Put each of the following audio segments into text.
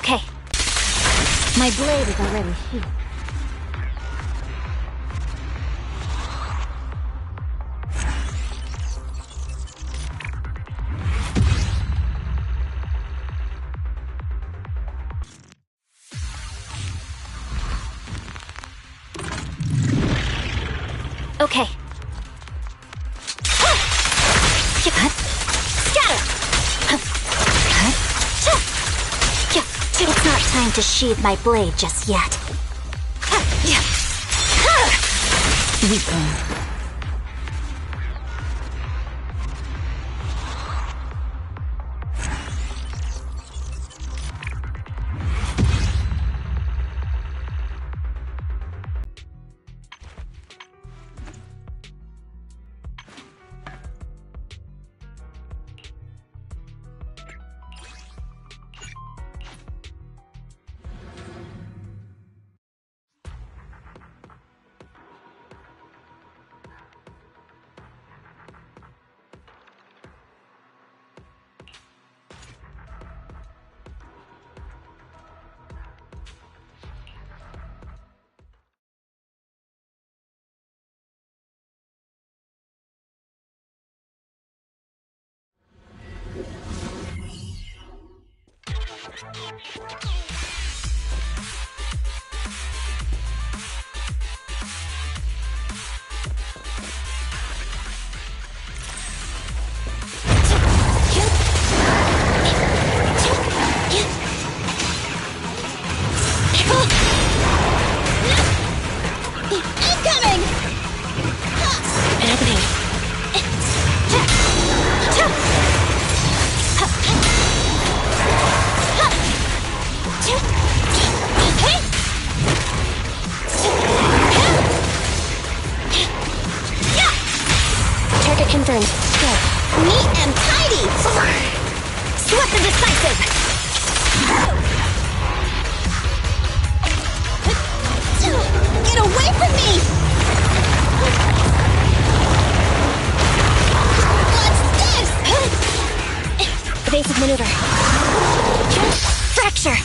Okay. My blade is already sheathed. Okay. It's not time to sheathe my blade just yet. Weaken. Confirmed. Good. Neat and tidy! Sweat the decisive! Get away from me! What's this? Evasive maneuver. Fracture!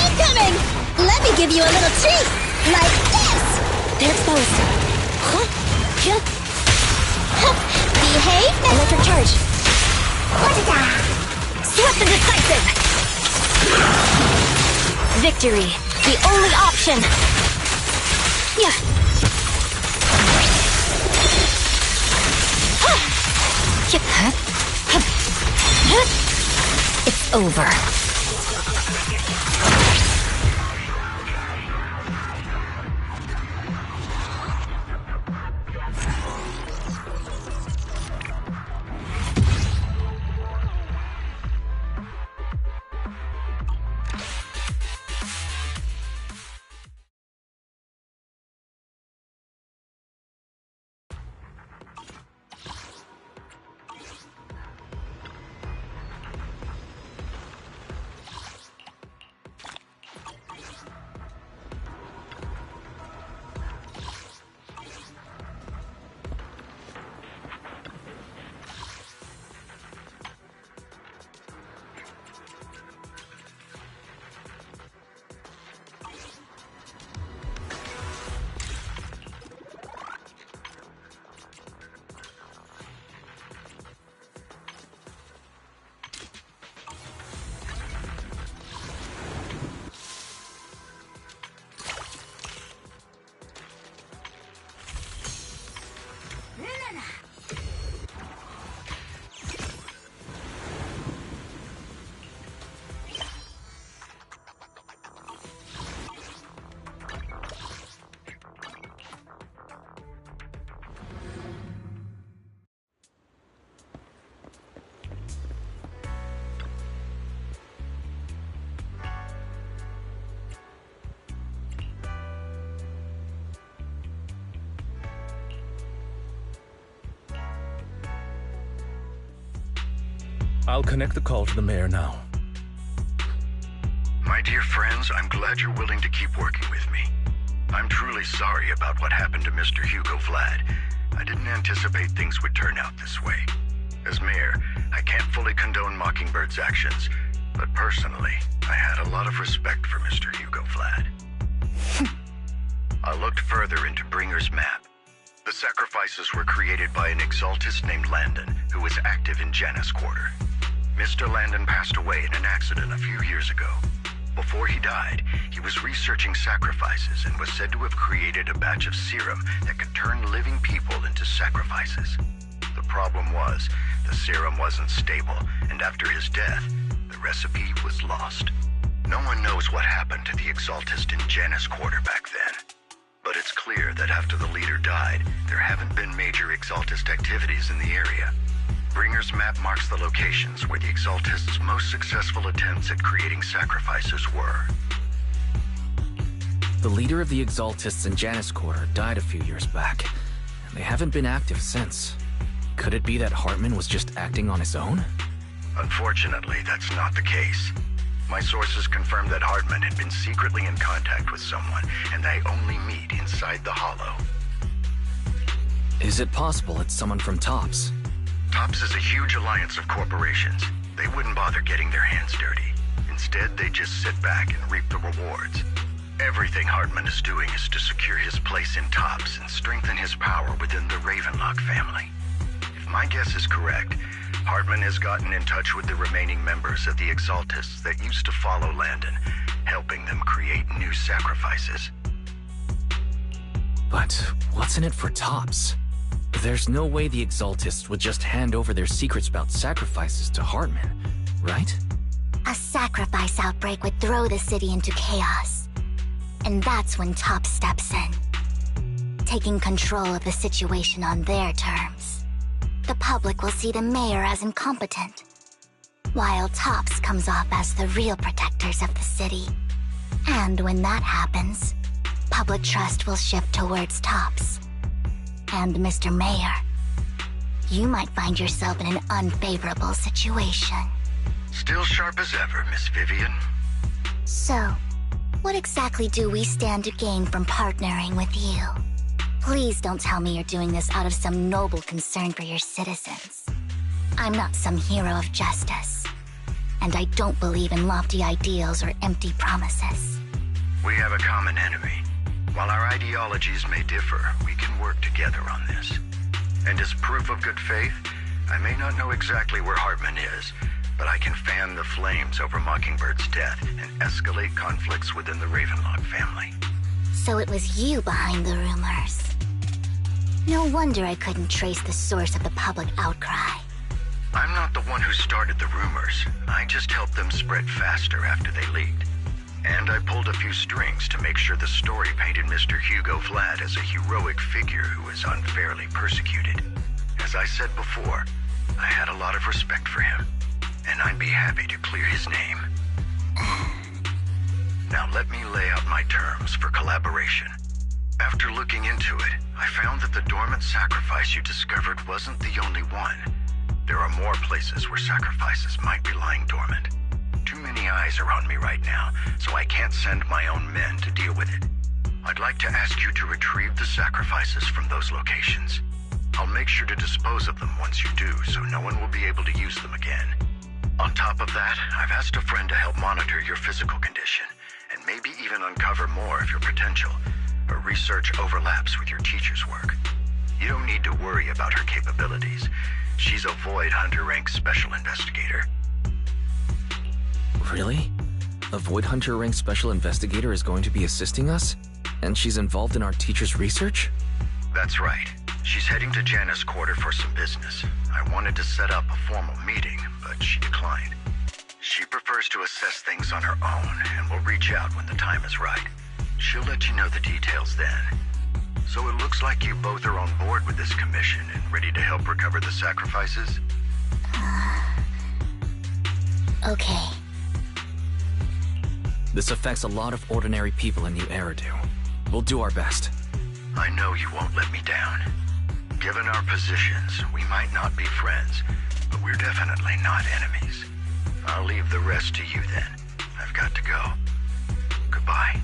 Incoming! Let me give you a little treat! Like this! They're exposed. Behave now! Electric charge. Sweat the decisive! Victory! The only option! Yeah. It's over. I'll connect the call to the mayor now. My dear friends, I'm glad you're willing to keep working with me. I'm truly sorry about what happened to Mr. Hugo Vlad. I didn't anticipate things would turn out this way. As mayor, I can't fully condone Mockingbird's actions, but personally, I had a lot of respect for Mr. Hugo Vlad. I looked further into Bringer's map. The sacrifices were created by an exaltist named Landon, who was active in Janus Quarter. Mr. Landon passed away in an accident a few years ago. Before he died, he was researching sacrifices and was said to have created a batch of serum that could turn living people into sacrifices. The problem was, the serum wasn't stable, and after his death, the recipe was lost. No one knows what happened to the exaltist in Janus Quarter back then. But it's clear that after the leader died, there haven't been major exaltist activities in the area. Bringer's map marks the locations where the exaltists' most successful attempts at creating sacrifices were. The leader of the exaltists in Janus Quarter died a few years back, and they haven't been active since. Could it be that Hartman was just acting on his own? Unfortunately, that's not the case. My sources confirmed that Hartman had been secretly in contact with someone, and they only meet inside the Hollow. Is it possible it's someone from TOPS? TOPS is a huge alliance of corporations. They wouldn't bother getting their hands dirty. Instead, they just sit back and reap the rewards. Everything Hartman is doing is to secure his place in TOPS and strengthen his power within the Ravenlock family. If my guess is correct, Hartman has gotten in touch with the remaining members of the Exaltists that used to follow Landon, helping them create new sacrifices. But what's in it for TOPS? There's no way the Exaltists would just hand over their secrets about sacrifices to Hartman, right? A sacrifice outbreak would throw the city into chaos. And that's when TOPS steps in, taking control of the situation on their terms. The public will see the mayor as incompetent, while TOPS comes off as the real protectors of the city. And when that happens, public trust will shift towards TOPS. And Mr. Mayor, you might find yourself in an unfavorable situation. Still sharp as ever, Miss Vivian. So, what exactly do we stand to gain from partnering with you? Please don't tell me you're doing this out of some noble concern for your citizens. I'm not some hero of justice, and I don't believe in lofty ideals or empty promises. We have a common enemy. While our ideologies may differ, we can work together on this. And as proof of good faith, I may not know exactly where Hartman is, but I can fan the flames over Mockingbird's death and escalate conflicts within the Ravenlock family. So it was you behind the rumors. No wonder I couldn't trace the source of the public outcry. I'm not the one who started the rumors. I just helped them spread faster after they leaked. And I pulled a few strings to make sure the story painted Mr. Hugo Vlad as a heroic figure who was unfairly persecuted. As I said before, I had a lot of respect for him, and I'd be happy to clear his name. Now let me lay out my terms for collaboration. After looking into it, I found that the dormant sacrifice you discovered wasn't the only one. There are more places where sacrifices might be lying dormant. Too many eyes are on me right now, so I can't send my own men to deal with it. I'd like to ask you to retrieve the sacrifices from those locations. I'll make sure to dispose of them once you do, so no one will be able to use them again. On top of that, I've asked a friend to help monitor your physical condition, and maybe even uncover more of your potential. Her research overlaps with your teacher's work. You don't need to worry about her capabilities. She's a Void Hunter rank special investigator. Really? A Void Hunter rank special investigator is going to be assisting us? And she's involved in our teacher's research? That's right. She's heading to Janus Quarter for some business. I wanted to set up a formal meeting, but she declined. She prefers to assess things on her own, and will reach out when the time is right. She'll let you know the details then. So it looks like you both are on board with this commission and ready to help recover the sacrifices? Okay. This affects a lot of ordinary people in New Eridu. We'll do our best. I know you won't let me down. Given our positions, we might not be friends, but we're definitely not enemies. I'll leave the rest to you then. I've got to go. Goodbye.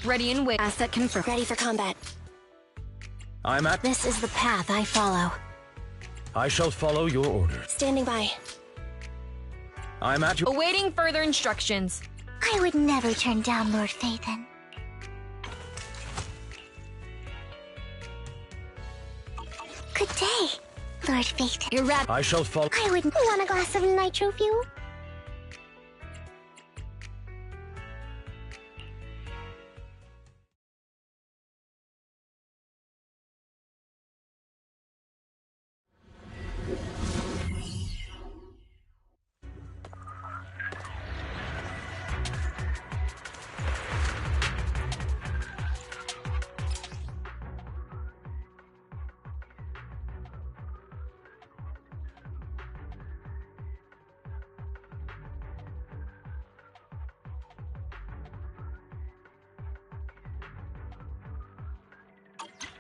Ready and wait. Asset confirmed. Ready for combat. This is the path I follow. I shall follow your orders. Standing by. I'm at your... Awaiting further instructions. I would never turn down Lord Phaethon. Good day, Lord Phaethon. You're ready. I shall follow... I would want a glass of nitro fuel.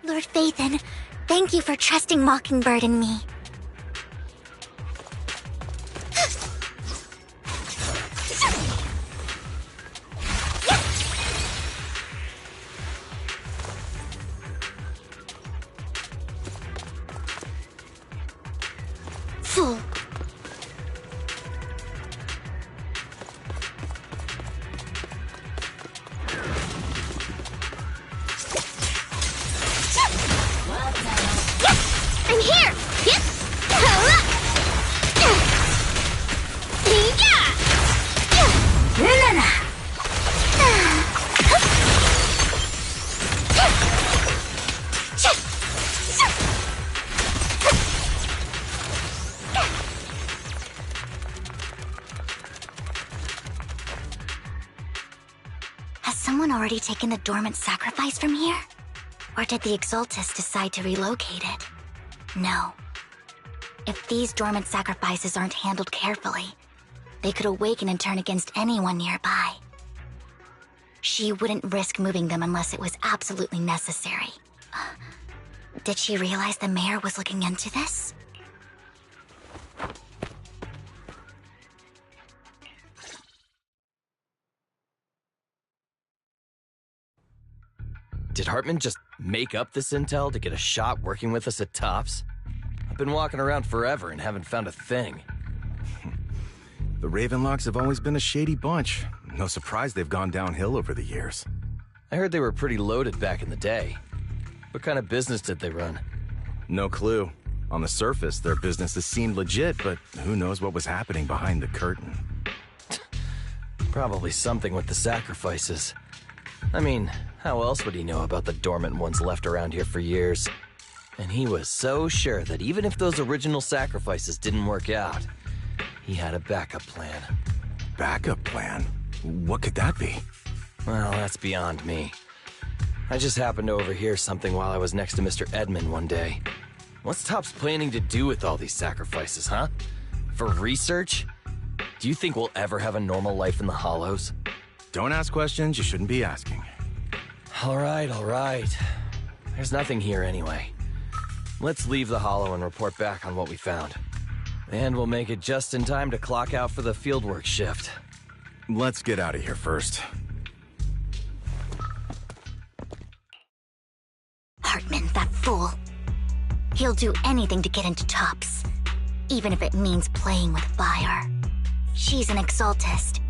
Lord Phaethon, thank you for trusting Mockingbird and me. Fool. I'm here! Has someone already taken the dormant sacrifice from here? Or did the Exaltus decide to relocate it? No. If these dormant sacrifices aren't handled carefully, they could awaken and turn against anyone nearby. She wouldn't risk moving them unless it was absolutely necessary. Did she realize the mayor was looking into this? Did Hartman just make up this intel to get a shot working with us at Tops? I've been walking around forever and haven't found a thing. The Ravenlocks have always been a shady bunch. No surprise they've gone downhill over the years. I heard they were pretty loaded back in the day. What kind of business did they run? No clue. On the surface, their businesses seemed legit, but who knows what was happening behind the curtain. Probably something with the sacrifices. I mean, how else would he know about the dormant ones left around here for years? And he was so sure that even if those original sacrifices didn't work out, he had a backup plan. Backup plan? What could that be? Well, that's beyond me. I just happened to overhear something while I was next to Mr. Edmund one day. What's Tops planning to do with all these sacrifices, huh? For research? Do you think we'll ever have a normal life in the Hollows? Don't ask questions you shouldn't be asking. All right. There's nothing here anyway. Let's leave the Hollow and report back on what we found. And we'll make it just in time to clock out for the fieldwork shift. Let's get out of here first. Hartman, that fool. He'll do anything to get into Tops, even if it means playing with fire. She's an Exaltist.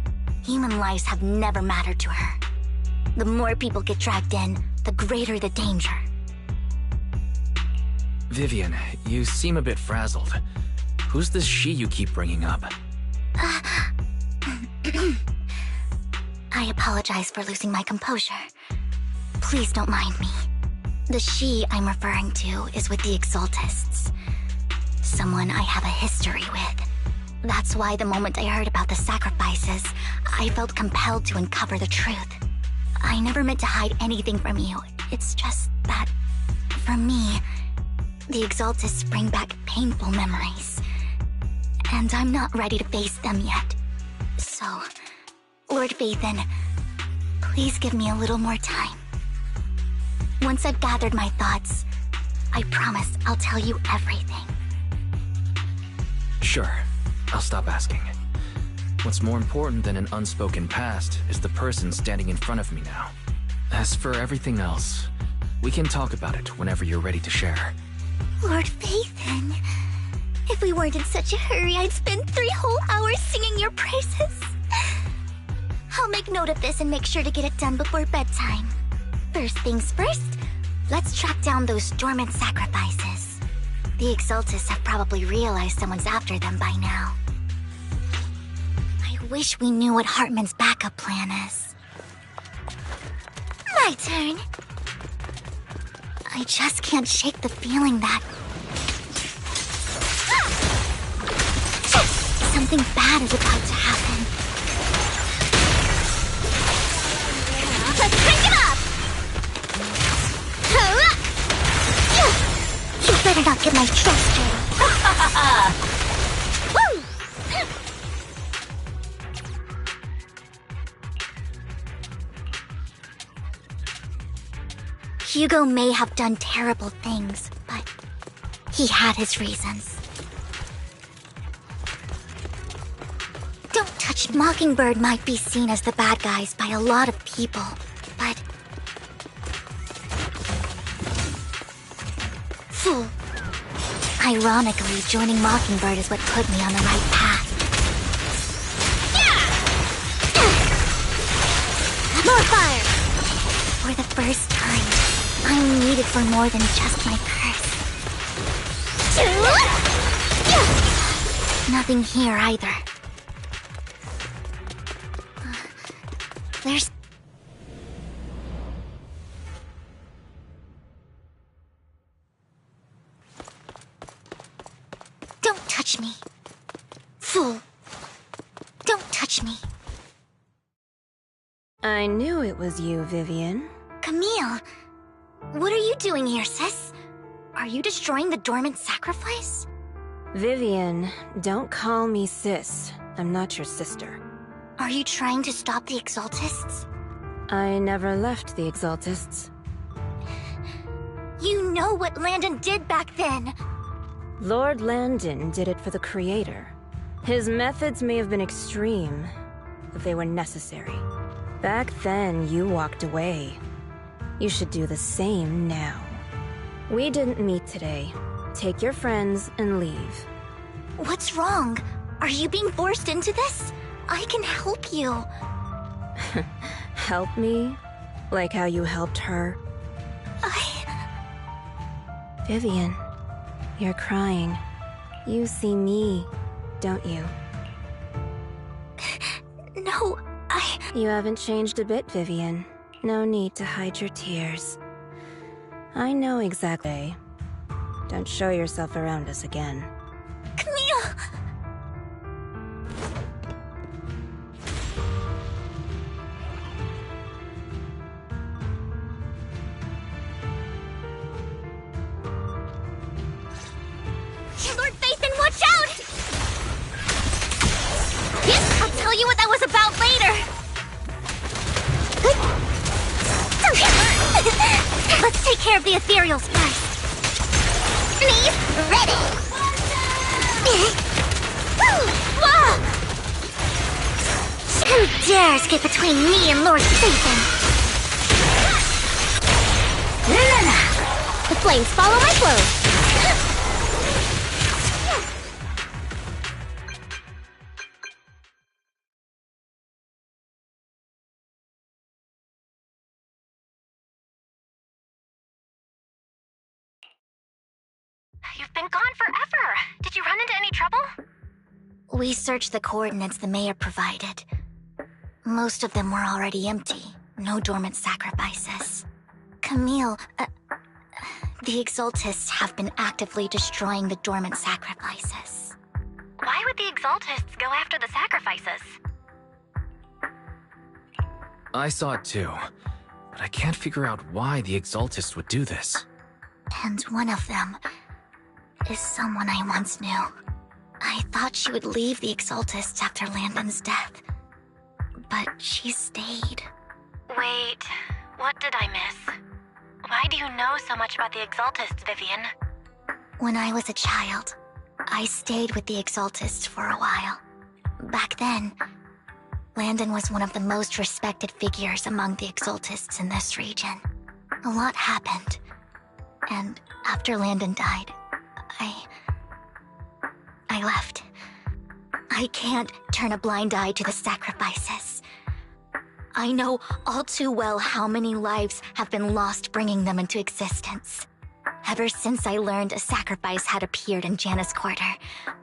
Human lives have never mattered to her. The more people get dragged in, the greater the danger. Vivian, you seem a bit frazzled. Who's this she you keep bringing up? I apologize for losing my composure. Please don't mind me. The she I'm referring to is with the Exaltists. Someone I have a history with. That's why the moment I heard about the sacrifices, I felt compelled to uncover the truth. I never meant to hide anything from you. It's just that, for me, the Exaltists bring back painful memories. And I'm not ready to face them yet. So, Lord Phaethon, please give me a little more time. Once I've gathered my thoughts, I promise I'll tell you everything. Sure, I'll stop asking. What's more important than an unspoken past is the person standing in front of me now. As for everything else, we can talk about it whenever you're ready to share. Lord Phaethon, if we weren't in such a hurry, I'd spend 3 whole hours singing your praises. I'll make note of this and make sure to get it done before bedtime. First things first, let's track down those dormant sacrifices. The Exaltists have probably realized someone's after them by now. I wish we knew what Hartman's backup plan is. My turn. I just can't shake the feeling that something bad is about to happen. Let's crank it up! You better not get my trust dirty. Woo! Hugo may have done terrible things, but he had his reasons. Don't touch Mockingbird might be seen as the bad guys by a lot of people, but... Fool. Ironically, joining Mockingbird is what put me on the right path. More fire! For the first time, I'm needed for more than just my curse. Nothing here either. There's... Don't touch me. Fool. Don't touch me. I knew it was you, Vivian. Camille, what are you doing here, sis? Are you destroying the dormant sacrifice? Vivian, don't call me sis. I'm not your sister. Are you trying to stop the Exaltists? I never left the Exaltists. You know what Landon did back then! Lord Landon did it for the Creator. His methods may have been extreme, but they were necessary. Back then, you walked away. You should do the same now. We didn't meet today. Take your friends and leave. What's wrong? Are you being forced into this? I can help you. Help me? Like how you helped her? Vivian, you're crying. You see me, don't you? No, You haven't changed a bit, Vivian. No need to hide your tears. I know exactly. Don't show yourself around us again. Camille! Lord Phaethon, watch out! I'll tell you what that was about later. Let's take care of the ethereals first. Me ready. Who dares get between me and Lord Phaethon? The flames follow my flow. You've been gone forever. Did you run into any trouble? We searched the coordinates the mayor provided. Most of them were already empty. No dormant sacrifices. Camille, the Exaltists have been actively destroying the dormant sacrifices. Why would the Exaltists go after the sacrifices? I saw it too, but I can't figure out why the Exaltists would do this. And one of them is someone I once knew. I thought she would leave the Exaltists after Landon's death, but she stayed. Wait, what did I miss? Why do you know so much about the Exaltists, Vivian? When I was a child, I stayed with the Exaltists for a while. Back then, Landon was one of the most respected figures among the Exaltists in this region. A lot happened. And after Landon died, I left. I can't turn a blind eye to the sacrifices. I know all too well how many lives have been lost bringing them into existence. Ever since I learned a sacrifice had appeared in Janus Quarter,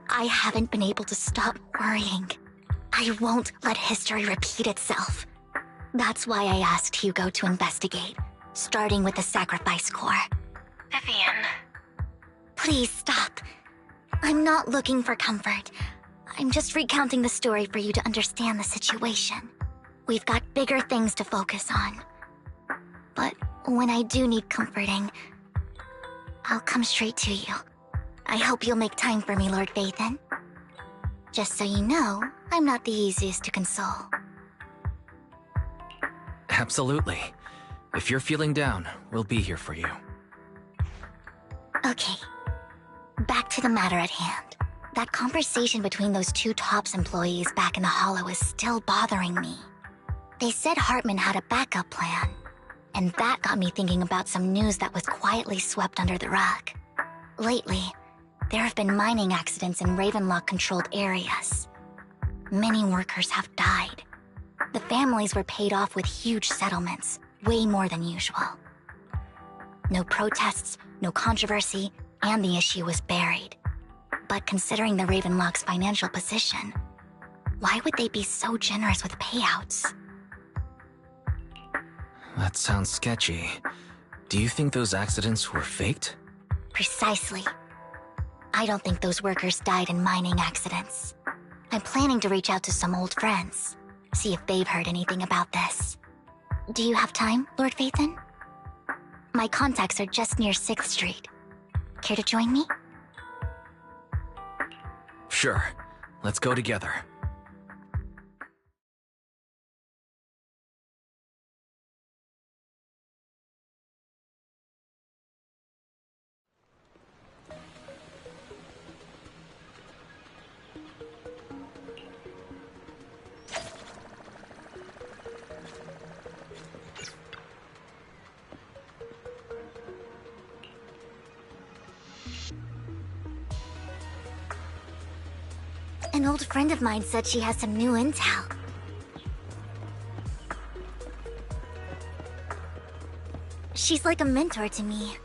I haven't been able to stop worrying. I won't let history repeat itself. That's why I asked Hugo to investigate, starting with the Sacrifice Corps. Vivian. Please stop. I'm not looking for comfort. I'm just recounting the story for you to understand the situation. We've got bigger things to focus on. But when I do need comforting, I'll come straight to you. I hope you'll make time for me, Lord Phaethon. Just so you know, I'm not the easiest to console. Absolutely. If you're feeling down, we'll be here for you. Okay. Back to the matter at hand. That conversation between those two TOPS employees back in the Hollow is still bothering me. They said Hartman had a backup plan, and that got me thinking about some news that was quietly swept under the rug. Lately, there have been mining accidents in Ravenlock-controlled areas. Many workers have died. The families were paid off with huge settlements, way more than usual. No protests, no controversy, and the issue was buried. But considering the Ravenlock's financial position, why would they be so generous with payouts? That sounds sketchy. Do you think those accidents were faked? Precisely. I don't think those workers died in mining accidents. I'm planning to reach out to some old friends, see if they've heard anything about this. Do you have time, Lord Phaethon? My contacts are just near 6th Street. Care to join me? Sure. Let's go together. An old friend of mine said she has some new intel. She's like a mentor to me.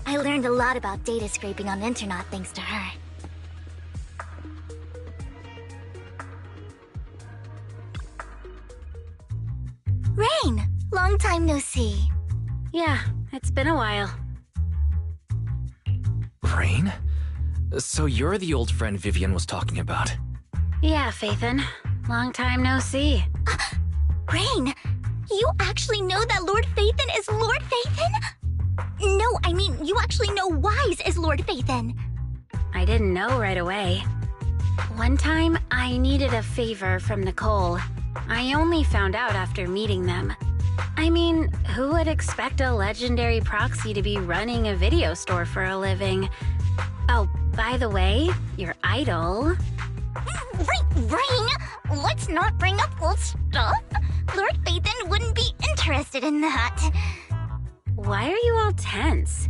I learned a lot about data scraping on Internet thanks to her. Rain! Long time no see. Yeah, it's been a while. Rain? So you're the old friend Vivian was talking about. Yeah, Phaethon. Long time no see. Rain! You actually know that Lord Phaethon is Lord Phaethon? No, I mean, you actually know Wise is Lord Phaethon. I didn't know right away. One time, I needed a favor from Nicole. I only found out after meeting them. I mean, who would expect a legendary proxy to be running a video store for a living? Oh, by the way, your idol... Rain! Let's not bring up old stuff. Lord Phaethon wouldn't be interested in that. Why are you all tense?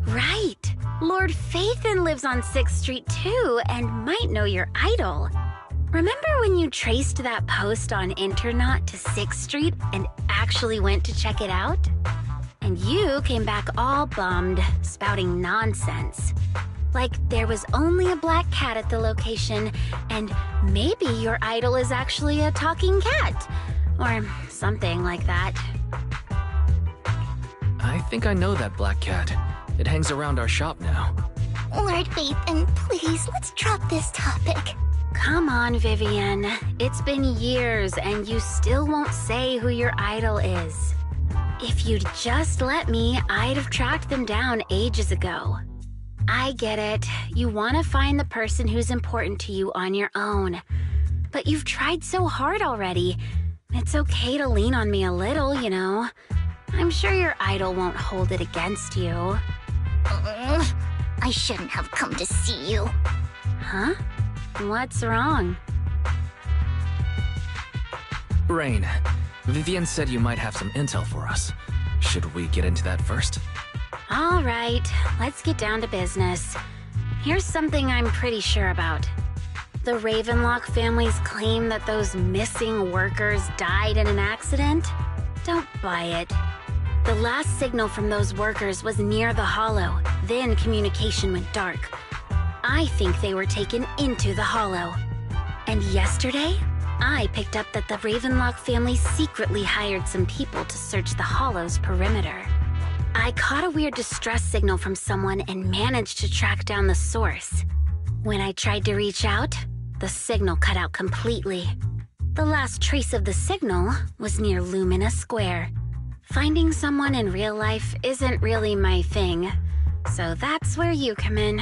Right! Lord Phaethon lives on 6th Street too, and might know your idol. Remember when you traced that post on Internet to 6th Street and actually went to check it out? And you came back all bummed, spouting nonsense. Like there was only a black cat at the location, and maybe your idol is actually a talking cat. Or something like that. I think I know that black cat. It hangs around our shop now. Lord Phaethon, please, let's drop this topic. Come on, Vivian. It's been years, and you still won't say who your idol is. If you'd just let me, I'd have tracked them down ages ago. I get it. You want to find the person who's important to you on your own. But you've tried so hard already. It's okay to lean on me a little, you know. I'm sure your idol won't hold it against you. I shouldn't have come to see you. Huh? What's wrong? Rain, Vivian said you might have some intel for us. Should we get into that first? All right, let's get down to business. Here's something I'm pretty sure about. The Ravenlock family's claim that those missing workers died in an accident? Don't buy it. The last signal from those workers was near the Hollow, then communication went dark. I think they were taken into the Hollow. And yesterday, I picked up that the Ravenlock family secretly hired some people to search the Hollow's perimeter. I caught a weird distress signal from someone and managed to track down the source. When I tried to reach out, the signal cut out completely. The last trace of the signal was near Lumina Square. Finding someone in real life isn't really my thing, so that's where you come in.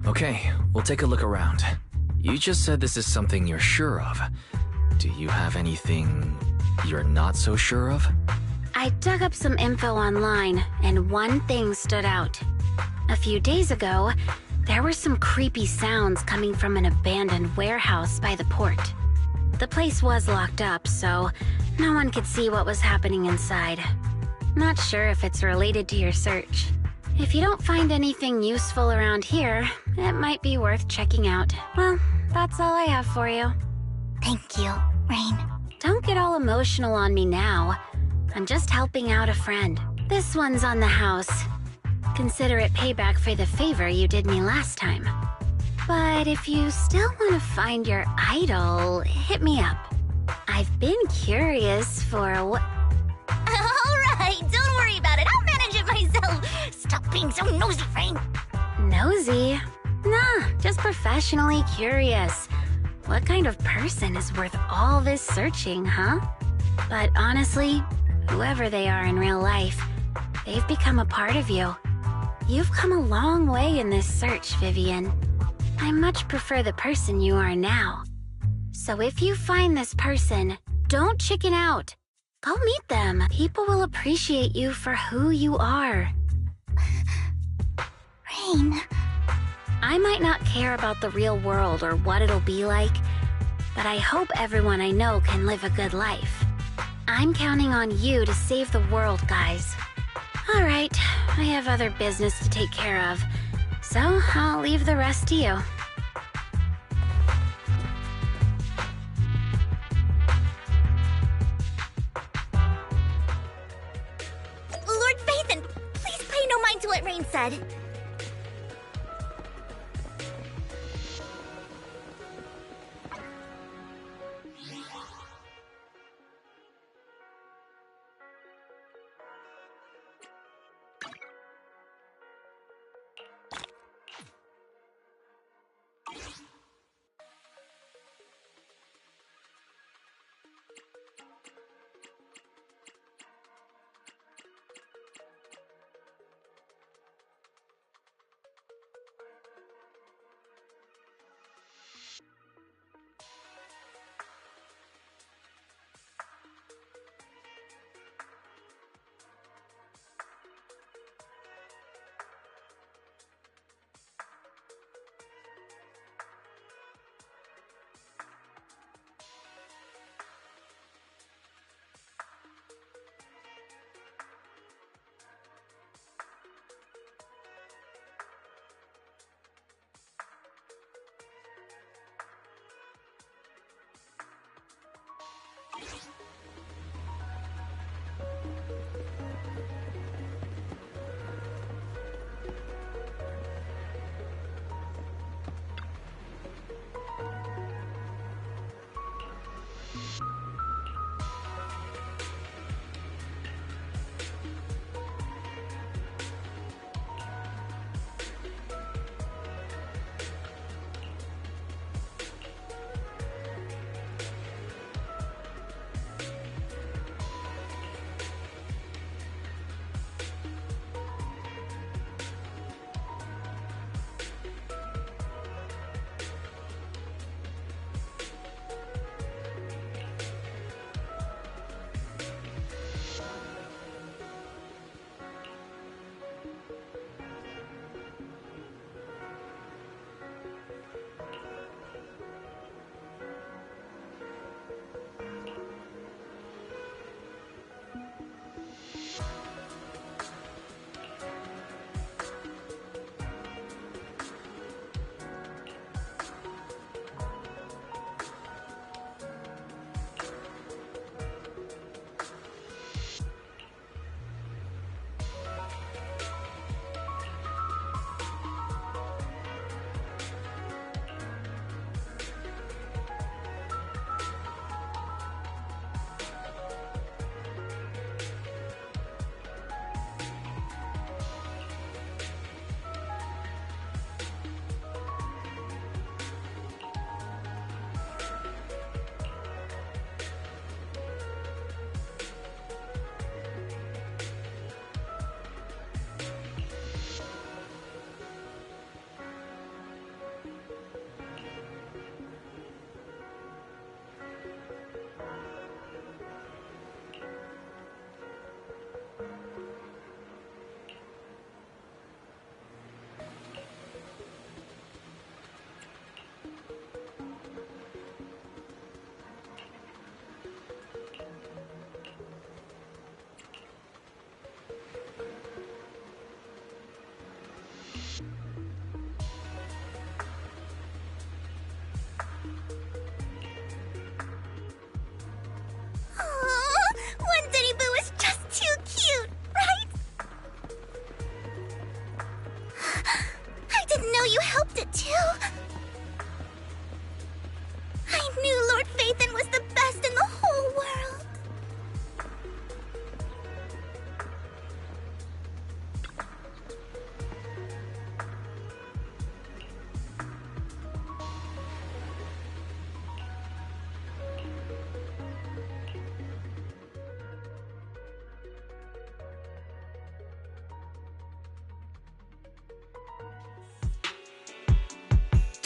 Okay, we'll take a look around. You just said this is something you're sure of. Do you have anything you're not so sure of? I dug up some info online, and one thing stood out. A few days ago, there were some creepy sounds coming from an abandoned warehouse by the port. The place was locked up, so no one could see what was happening inside. Not sure if it's related to your search. If you don't find anything useful around here, it might be worth checking out. Well, that's all I have for you. Thank you, Rain. Don't get all emotional on me now. I'm just helping out a friend. This one's on the house. Consider it payback for the favor you did me last time. But if you still want to find your idol, hit me up. I've been curious for what... Alright, don't worry about it. I'll manage it myself. Stop being so nosy, Rain. Nosy? Nah, just professionally curious. What kind of person is worth all this searching, huh? But honestly, whoever they are in real life, they've become a part of you. You've come a long way in this search, Vivian. I much prefer the person you are now. So if you find this person, don't chicken out. Go meet them. People will appreciate you for who you are. Rain. I might not care about the real world or what it'll be like, but I hope everyone I know can live a good life. I'm counting on you to save the world, guys. All right, I have other business to take care of, so I'll leave the rest to you. Lord Phaethon, please pay no mind to what Rain said.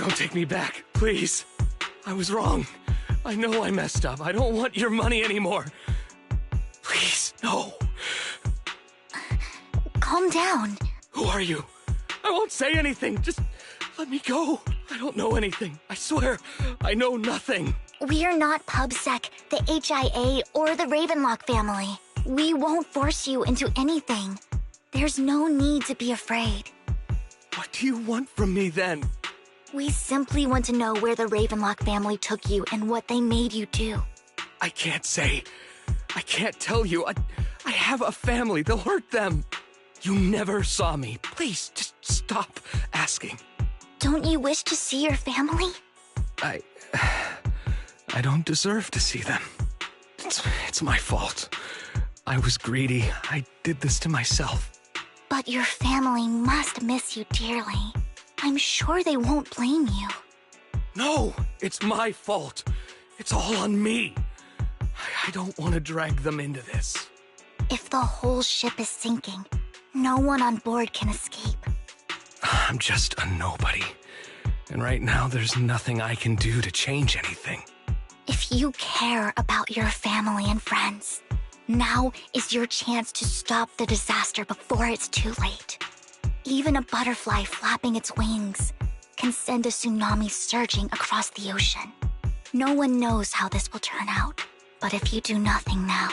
Don't take me back, please. I was wrong. I know I messed up. I don't want your money anymore. Please, no. Calm down. Who are you? I won't say anything. Just let me go. I don't know anything. I swear, I know nothing. We're not PubSec, the HIA, or the Ravenlock family. We won't force you into anything. There's no need to be afraid. What do you want from me then? We simply want to know where the Ravenlock family took you and what they made you do. I can't say. I can't tell you. I have a family. They'll hurt them. You never saw me. Please, just stop asking. Don't you wish to see your family? I don't deserve to see them. It's my fault. I was greedy. I did this to myself. But your family must miss you dearly. I'm sure they won't blame you. No, it's my fault. It's all on me. I don't want to drag them into this. If the whole ship is sinking, no one on board can escape. I'm just a nobody. And right now, there's nothing I can do to change anything. If you care about your family and friends, now is your chance to stop the disaster before it's too late. Even a butterfly flapping its wings can send a tsunami surging across the ocean. No one knows how this will turn out, but if you do nothing now,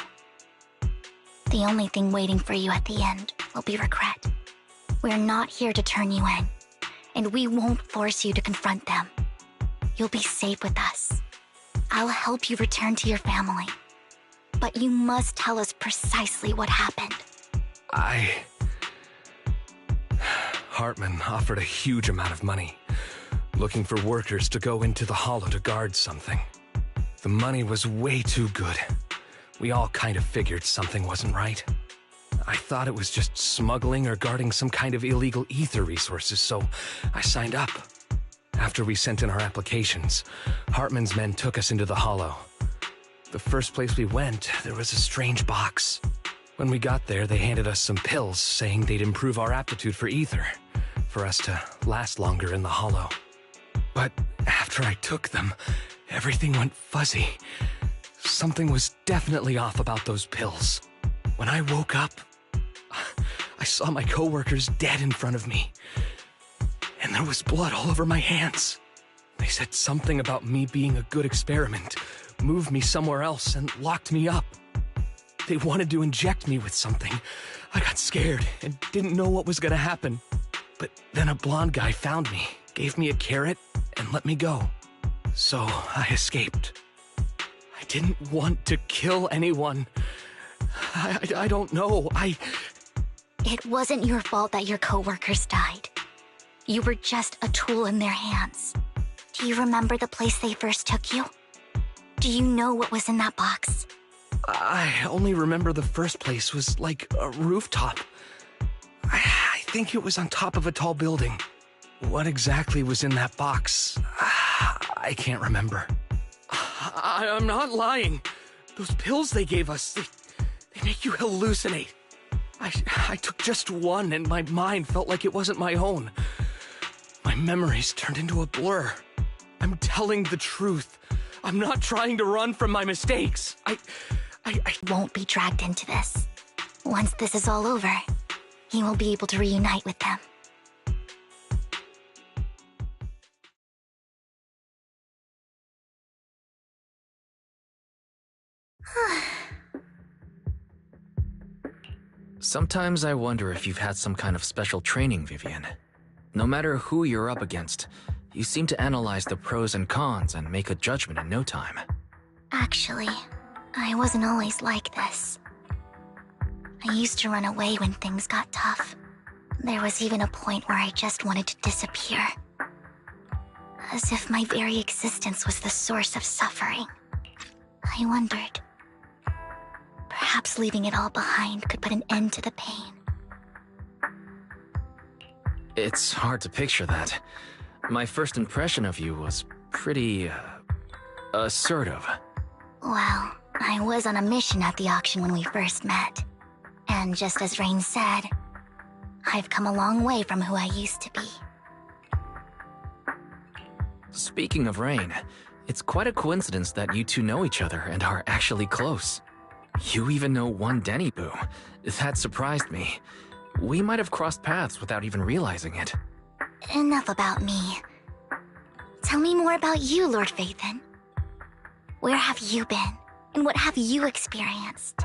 the only thing waiting for you at the end will be regret. We're not here to turn you in, and we won't force you to confront them. You'll be safe with us. I'll help you return to your family. But you must tell us precisely what happened. Hartman offered a huge amount of money, looking for workers to go into the hollow to guard something. The money was way too good. We all kind of figured something wasn't right. I thought it was just smuggling or guarding some kind of illegal ether resources, so I signed up. After we sent in our applications, Hartman's men took us into the hollow. The first place we went, there was a strange box. When we got there, they handed us some pills, saying they'd improve our aptitude for ether, for us to last longer in the hollow. But after I took them, everything went fuzzy. Something was definitely off about those pills. When I woke up, I saw my coworkers dead in front of me. And there was blood all over my hands. They said something about me being a good experiment, moved me somewhere else, and locked me up. They wanted to inject me with something. I got scared and didn't know what was gonna happen. But then a blonde guy found me, gave me a carrot, and let me go. So I escaped. I didn't want to kill anyone. I don't know. It wasn't your fault that your coworkers died. You were just a tool in their hands. Do you remember the place they first took you? Do you know what was in that box? I only remember the first place was like a rooftop. I think it was on top of a tall building. What exactly was in that box? I can't remember. I'm not lying. Those pills they gave us, they make you hallucinate. I took just one and my mind felt like it wasn't my own. My memories turned into a blur. I'm telling the truth. I'm not trying to run from my mistakes. I won't be dragged into this. Once this is all over, he will be able to reunite with them. Sometimes I wonder if you've had some kind of special training, Vivian. No matter who you're up against, you seem to analyze the pros and cons and make a judgment in no time. Actually, I wasn't always like this. I used to run away when things got tough. There was even a point where I just wanted to disappear. As if my very existence was the source of suffering. I wondered. Perhaps leaving it all behind could put an end to the pain. It's hard to picture that. My first impression of you was pretty, assertive. Well, I was on a mission at the auction when we first met. And just as Rain said, I've come a long way from who I used to be. Speaking of Rain, it's quite a coincidence that you two know each other and are actually close. You even know one Denny Boo. That surprised me. We might have crossed paths without even realizing it. Enough about me. Tell me more about you, Lord Phaethon. Where have you been, and what have you experienced?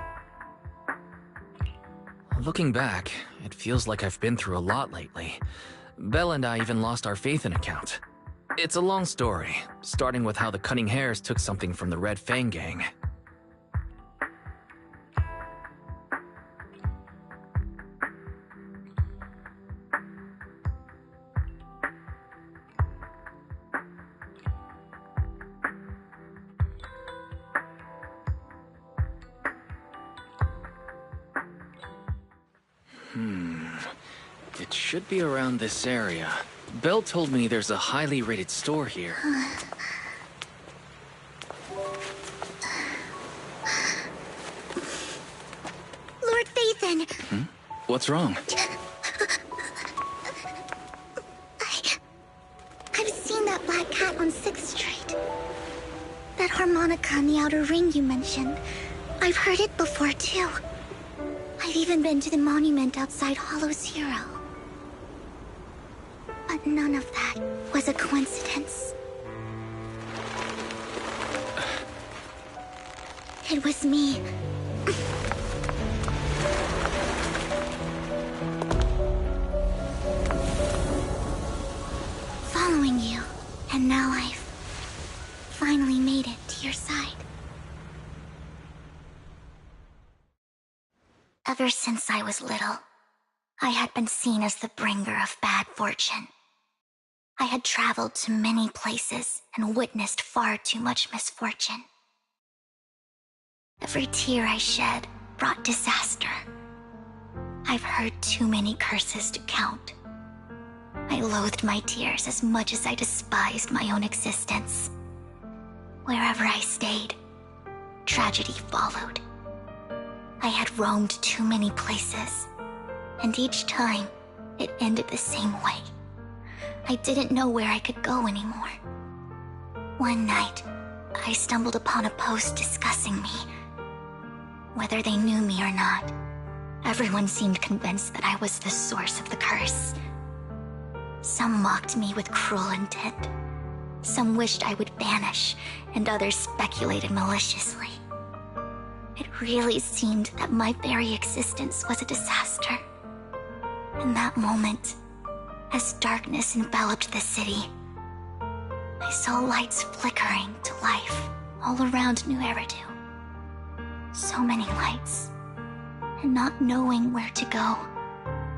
Looking back, it feels like I've been through a lot lately. Belle and I even lost our Phaethon account. It's a long story, starting with how the Cunning Hares took something from the Red Fang gang. It should be around this area. Belle told me there's a highly rated store here. Lord Phaethon! What's wrong? I've seen that black cat on 6th Street. That harmonica in the outer ring you mentioned. I've heard it before, too. I've even been to the monument outside Hollow Zero. But none of that was a coincidence. It was me. Following you, and now I've finally made it to your side. Ever since I was little, I had been seen as the bringer of bad fortune. I had traveled to many places and witnessed far too much misfortune. Every tear I shed brought disaster. I've heard too many curses to count. I loathed my tears as much as I despised my own existence. Wherever I stayed, tragedy followed. I had roamed too many places, and each time, it ended the same way. I didn't know where I could go anymore. One night, I stumbled upon a post discussing me. Whether they knew me or not, everyone seemed convinced that I was the source of the curse. Some mocked me with cruel intent. Some wished I would vanish, and others speculated maliciously. It really seemed that my very existence was a disaster. In that moment, as darkness enveloped the city, I saw lights flickering to life all around New Eridu. So many lights, and not knowing where to go,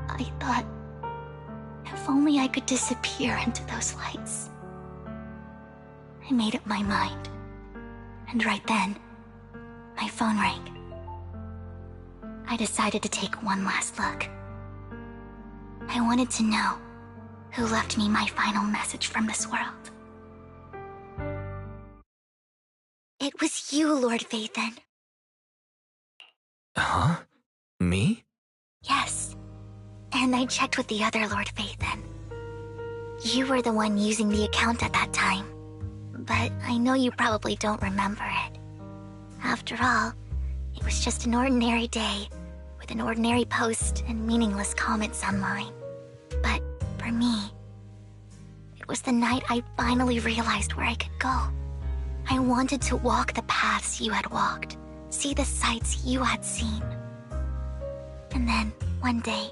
I thought, if only I could disappear into those lights. I made up my mind, and right then, my phone rang. I decided to take one last look. I wanted to know who left me my final message from this world. It was you, Lord Phaethon. Huh? Me? Yes. And I checked with the other Lord Phaethon. You were the one using the account at that time. But I know you probably don't remember it. After all, it was just an ordinary day, with an ordinary post and meaningless comments online. But for me, it was the night I finally realized where I could go. I wanted to walk the paths you had walked, see the sights you had seen. And then, one day,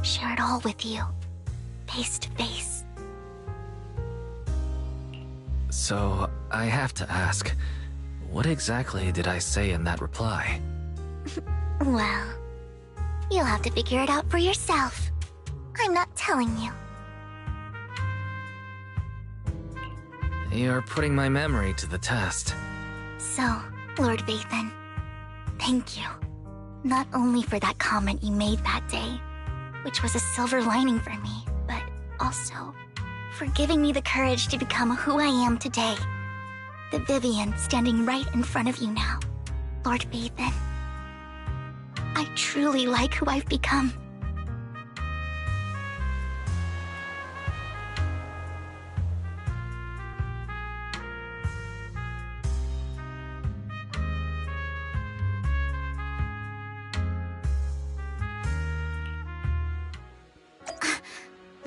share it all with you, face to face. So, I have to ask, what exactly did I say in that reply? Well, you'll have to figure it out for yourself. I'm not telling you. You're putting my memory to the test. So, Lord Phaethon, thank you. Not only for that comment you made that day, which was a silver lining for me, but also for giving me the courage to become who I am today. The Vivian standing right in front of you now, Lord Phaethon. I truly like who I've become.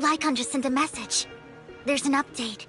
Lycon just sent a message. There's an update.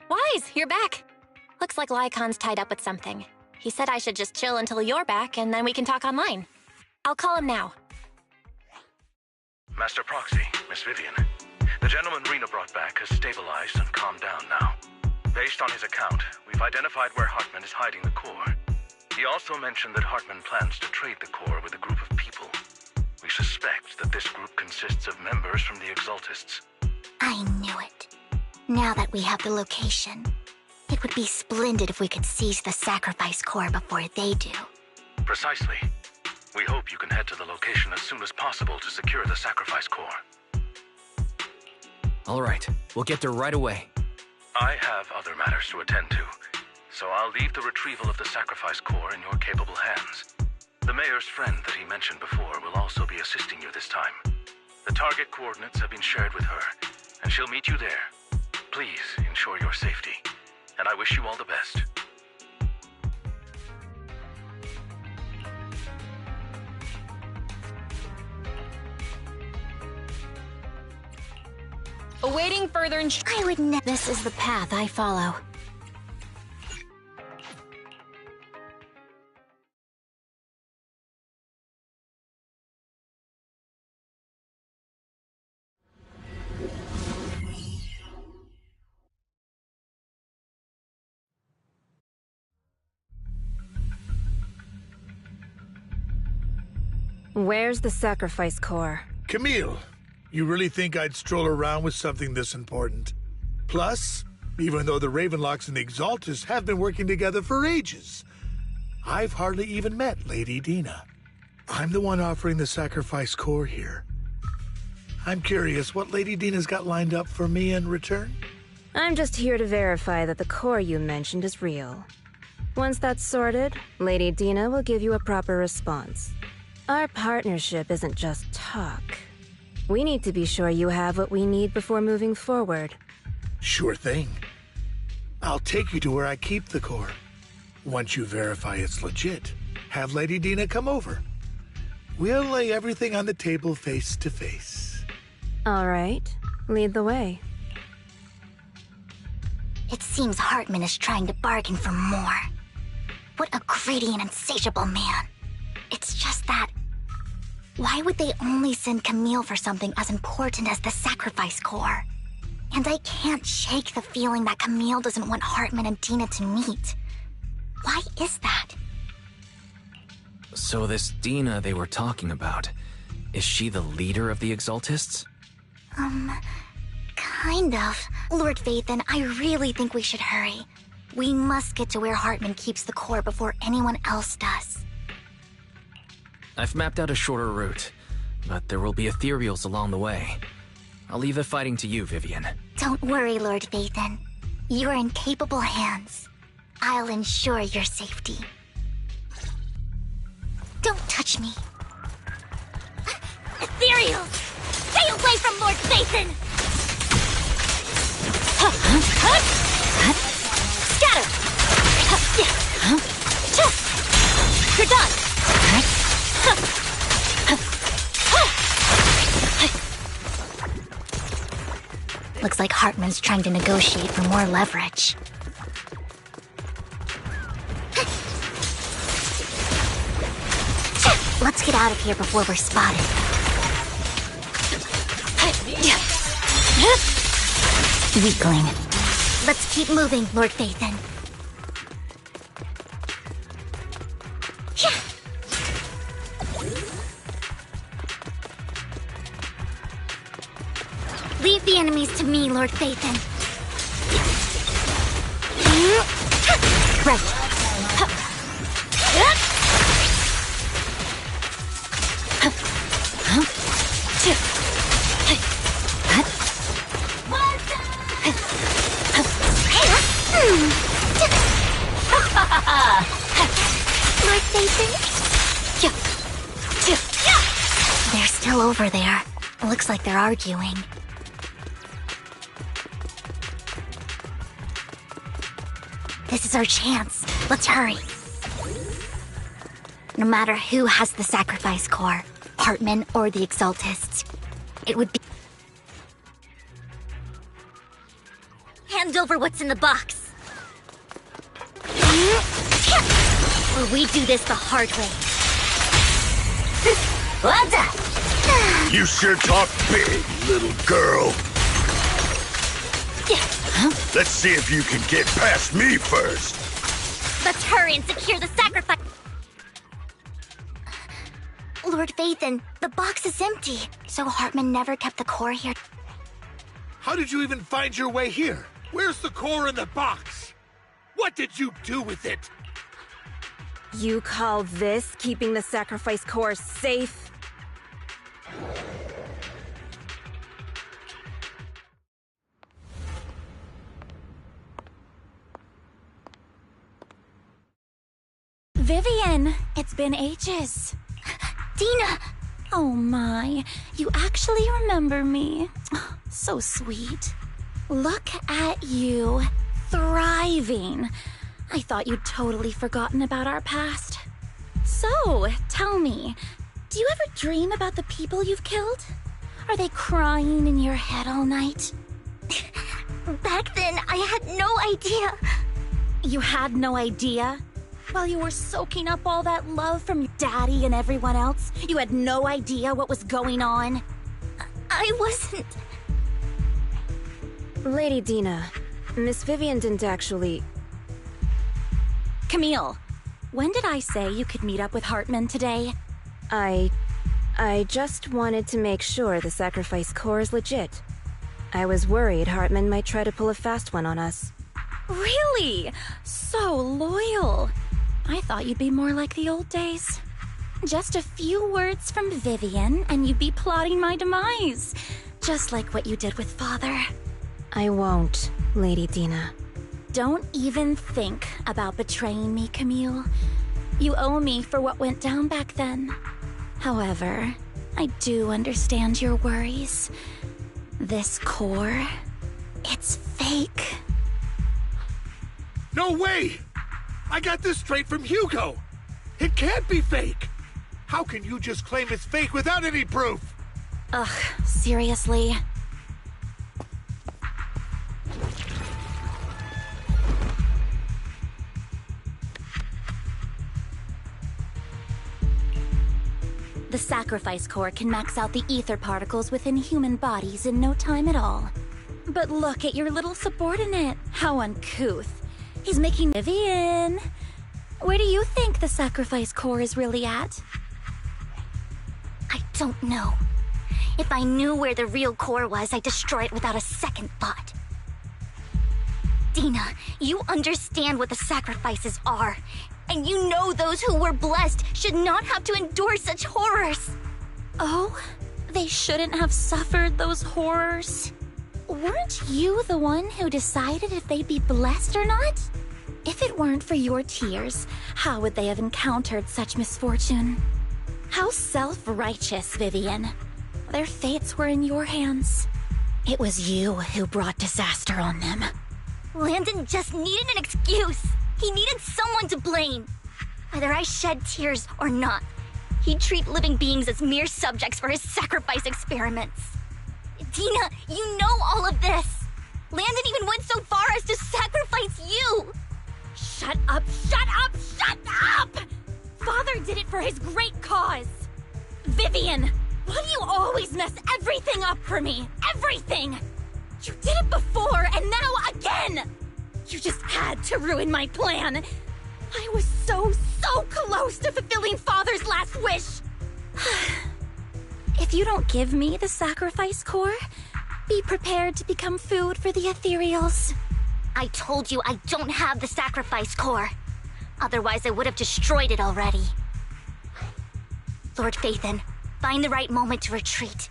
Wise, you're back. Looks like Lycon's tied up with something. He said I should just chill until you're back, and then we can talk online. I'll call him now. Master Proxy, Miss Vivian. The gentleman Rena brought back has stabilized and calmed down now. Based on his account, we've identified where Hartman is hiding the core. He also mentioned that Hartman plans to trade the core with a group of people. We suspect that this group consists of members from the Exaltists. I knew it. Now that we have the location, it would be splendid if we could seize the sacrifice core before they do. Precisely. We hope you can head to the location as soon as possible to secure the sacrifice core. All right, we'll get there right away. I have other matters to attend to, so I'll leave the retrieval of the sacrifice core in your capable hands. The mayor's friend that he mentioned before will also be assisting you this time. The target coordinates have been shared with her, and she'll meet you there. Please ensure your safety, and I wish you all the best. Awaiting further I would never. This is the path I follow. Where's the sacrifice core? Camille, you really think I'd stroll around with something this important? Plus, even though the Ravenlocks and the Exaltists have been working together for ages, I've hardly even met Lady Dina. I'm the one offering the sacrifice core here. I'm curious what Lady Dina's got lined up for me in return? I'm just here to verify that the core you mentioned is real. Once that's sorted, Lady Dina will give you a proper response. Our partnership isn't just talk. We need to be sure you have what we need before moving forward. Sure thing. I'll take you to where I keep the core. Once you verify it's legit, have Lady Dina come over. We'll lay everything on the table face to face. All right. Lead the way. It seems Hartman is trying to bargain for more. What a greedy and insatiable man. It's just that... why would they only send Camille for something as important as the sacrifice core? And I can't shake the feeling that Camille doesn't want Hartman and Dina to meet. Why is that? So this Dina they were talking about, is she the leader of the Exaltists? Kind of. Lord Vathan, I really think we should hurry. We must get to where Hartman keeps the core before anyone else does. I've mapped out a shorter route, but there will be ethereals along the way. I'll leave the fighting to you, Vivian. Don't worry, Lord Vathan. You're in capable hands. I'll ensure your safety. Don't touch me. Ethereals! Stay away from Lord Vathan! Scatter! You're done! Looks like Hartman's trying to negotiate for more leverage. Let's get out of here before we're spotted. Weakling. Let's keep moving, Lord Vathan. Leave the enemies to me, Lord Vathan. Right. Lord Vathan? They're still over there. Looks like they're arguing. This is our chance. Let's hurry. No matter who has the sacrifice core, Hartman or the Exaltists, it would be... Hand over what's in the box. Or we do this the hard way. You sure talk big, little girl. Let's see if you can get past me first. Let's hurry and secure the sacrifice. Lord Vathan, the box is empty. So Hartman never kept the core here. How did you even find your way here? Where's the core in the box? What did you do with it? You call this keeping the sacrifice core safe? Vivian, it's been ages. Dina! Oh my, you actually remember me. So sweet. Look at you, thriving. I thought you'd totally forgotten about our past. So, tell me, do you ever dream about the people you've killed? Are they crying in your head all night? Back then, I had no idea. You had no idea? While you were soaking up all that love from your daddy and everyone else, you had no idea what was going on? I wasn't... Lady Dina, Miss Vivian didn't actually... Camille, when did I say you could meet up with Hartman today? I just wanted to make sure the sacrifice core is legit. I was worried Hartman might try to pull a fast one on us. Really? So loyal. I thought you'd be more like the old days. Just a few words from Vivian and you'd be plotting my demise. Just like what you did with Father. I won't, Lady Dina. Don't even think about betraying me, Camille. You owe me for what went down back then. However, I do understand your worries. This core, it's fake. No way! I got this straight from Hugo. It can't be fake. How can you just claim it's fake without any proof? Ugh, seriously? The sacrifice core can max out the ether particles within human bodies in no time at all. But look at your little subordinate. How uncouth. He's making Vivian. Where do you think the sacrifice core is really at? I don't know. If I knew where the real core was, I'd destroy it without a second thought. Dina, you understand what the sacrifices are. And you know those who were blessed should not have to endure such horrors. Oh? They shouldn't have suffered those horrors? Weren't you the one who decided if they'd be blessed or not? If it weren't for your tears, how would they have encountered such misfortune? How self-righteous, Vivian. Their fates were in your hands. It was you who brought disaster on them. Landon just needed an excuse. He needed someone to blame. Whether I shed tears or not, he'd treat living beings as mere subjects for his sacrifice experiments. Dina, you know all of this. Landon even went so far as to sacrifice you. Shut up, shut up, shut up! Father did it for his great cause. Vivian, why do you always mess everything up for me? Everything! You did it before, and now again! You just had to ruin my plan. I was so close to fulfilling Father's last wish. If you don't give me the sacrifice core, be prepared to become food for the ethereals. I told you I don't have the sacrifice core. Otherwise, I would have destroyed it already. Lord Phaethon, find the right moment to retreat.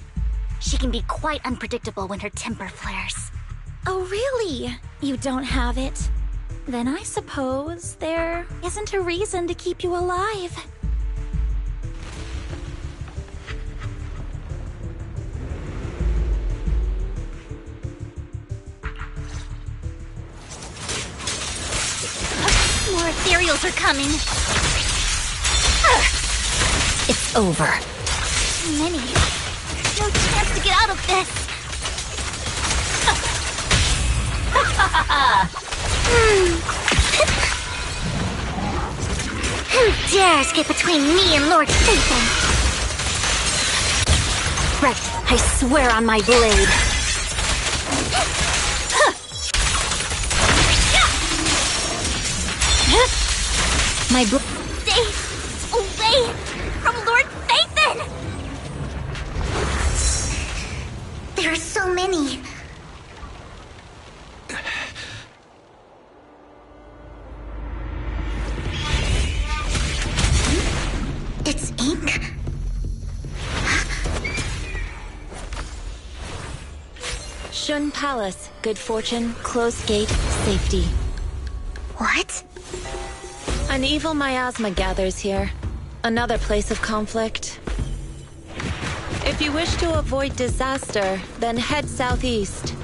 She can be quite unpredictable when her temper flares. Oh, really? You don't have it? Then I suppose there isn't a reason to keep you alive. More ethereals are coming. It's over. Too many. No chance to get out of this. Who dares get between me and Lord Phaethon? Right, I swear on my blade. My blade. Stay away from Lord Phaethon! There are so many. It's ink. Shun Palace, good fortune, closed gate, safety. What? An evil miasma gathers here. Another place of conflict. If you wish to avoid disaster, then head southeast.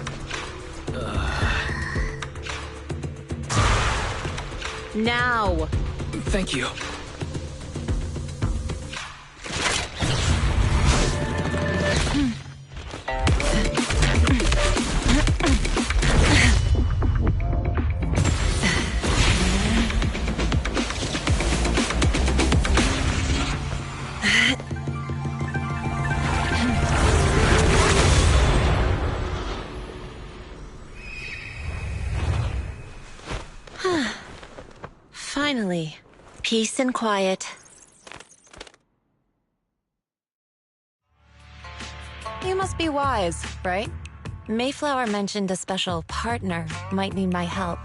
Now! Thank you. Finally, peace and quiet. You must be wise, right? Mayflower mentioned a special partner might need my help.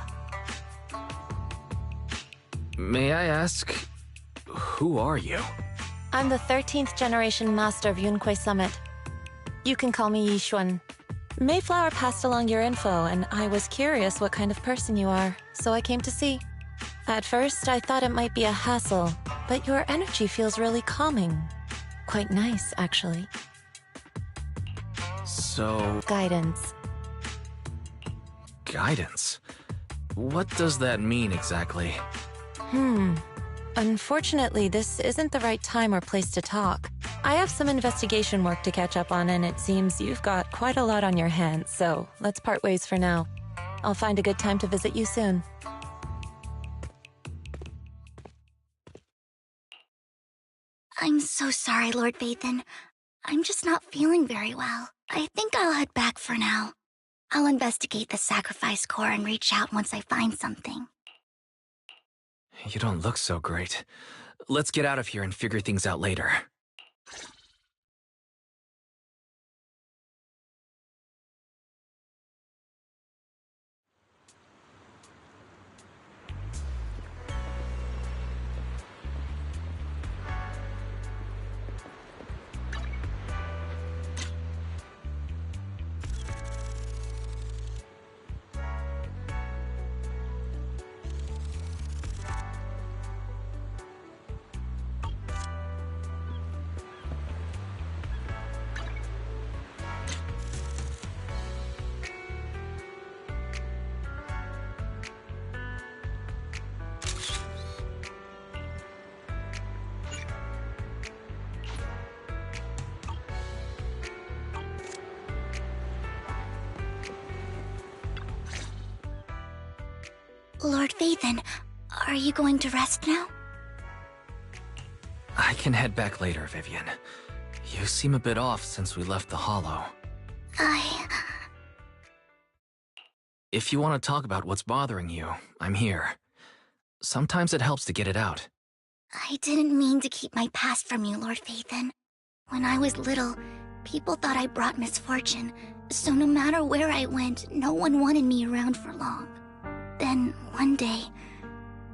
May I ask, who are you? I'm the 13th generation master of Yunque Summit. You can call me Yishuan. Mayflower passed along your info, and I was curious what kind of person you are, so I came to see. At first, I thought it might be a hassle, but your energy feels really calming. Quite nice, actually. So... Guidance. Guidance? What does that mean exactly? Unfortunately, this isn't the right time or place to talk. I have some investigation work to catch up on, and it seems you've got quite a lot on your hands, so let's part ways for now. I'll find a good time to visit you soon. I'm so sorry, Lord Phaethon. I'm just not feeling very well. I think I'll head back for now. I'll investigate the sacrifice core and reach out once I find something. You don't look so great. Let's get out of here and figure things out later. Lord Phaethon, are you going to rest now? I can head back later, Vivian. You seem a bit off since we left the Hollow. If you want to talk about what's bothering you, I'm here. Sometimes it helps to get it out. I didn't mean to keep my past from you, Lord Phaethon. When I was little, people thought I brought misfortune, so no matter where I went, no one wanted me around for long. Then, one day,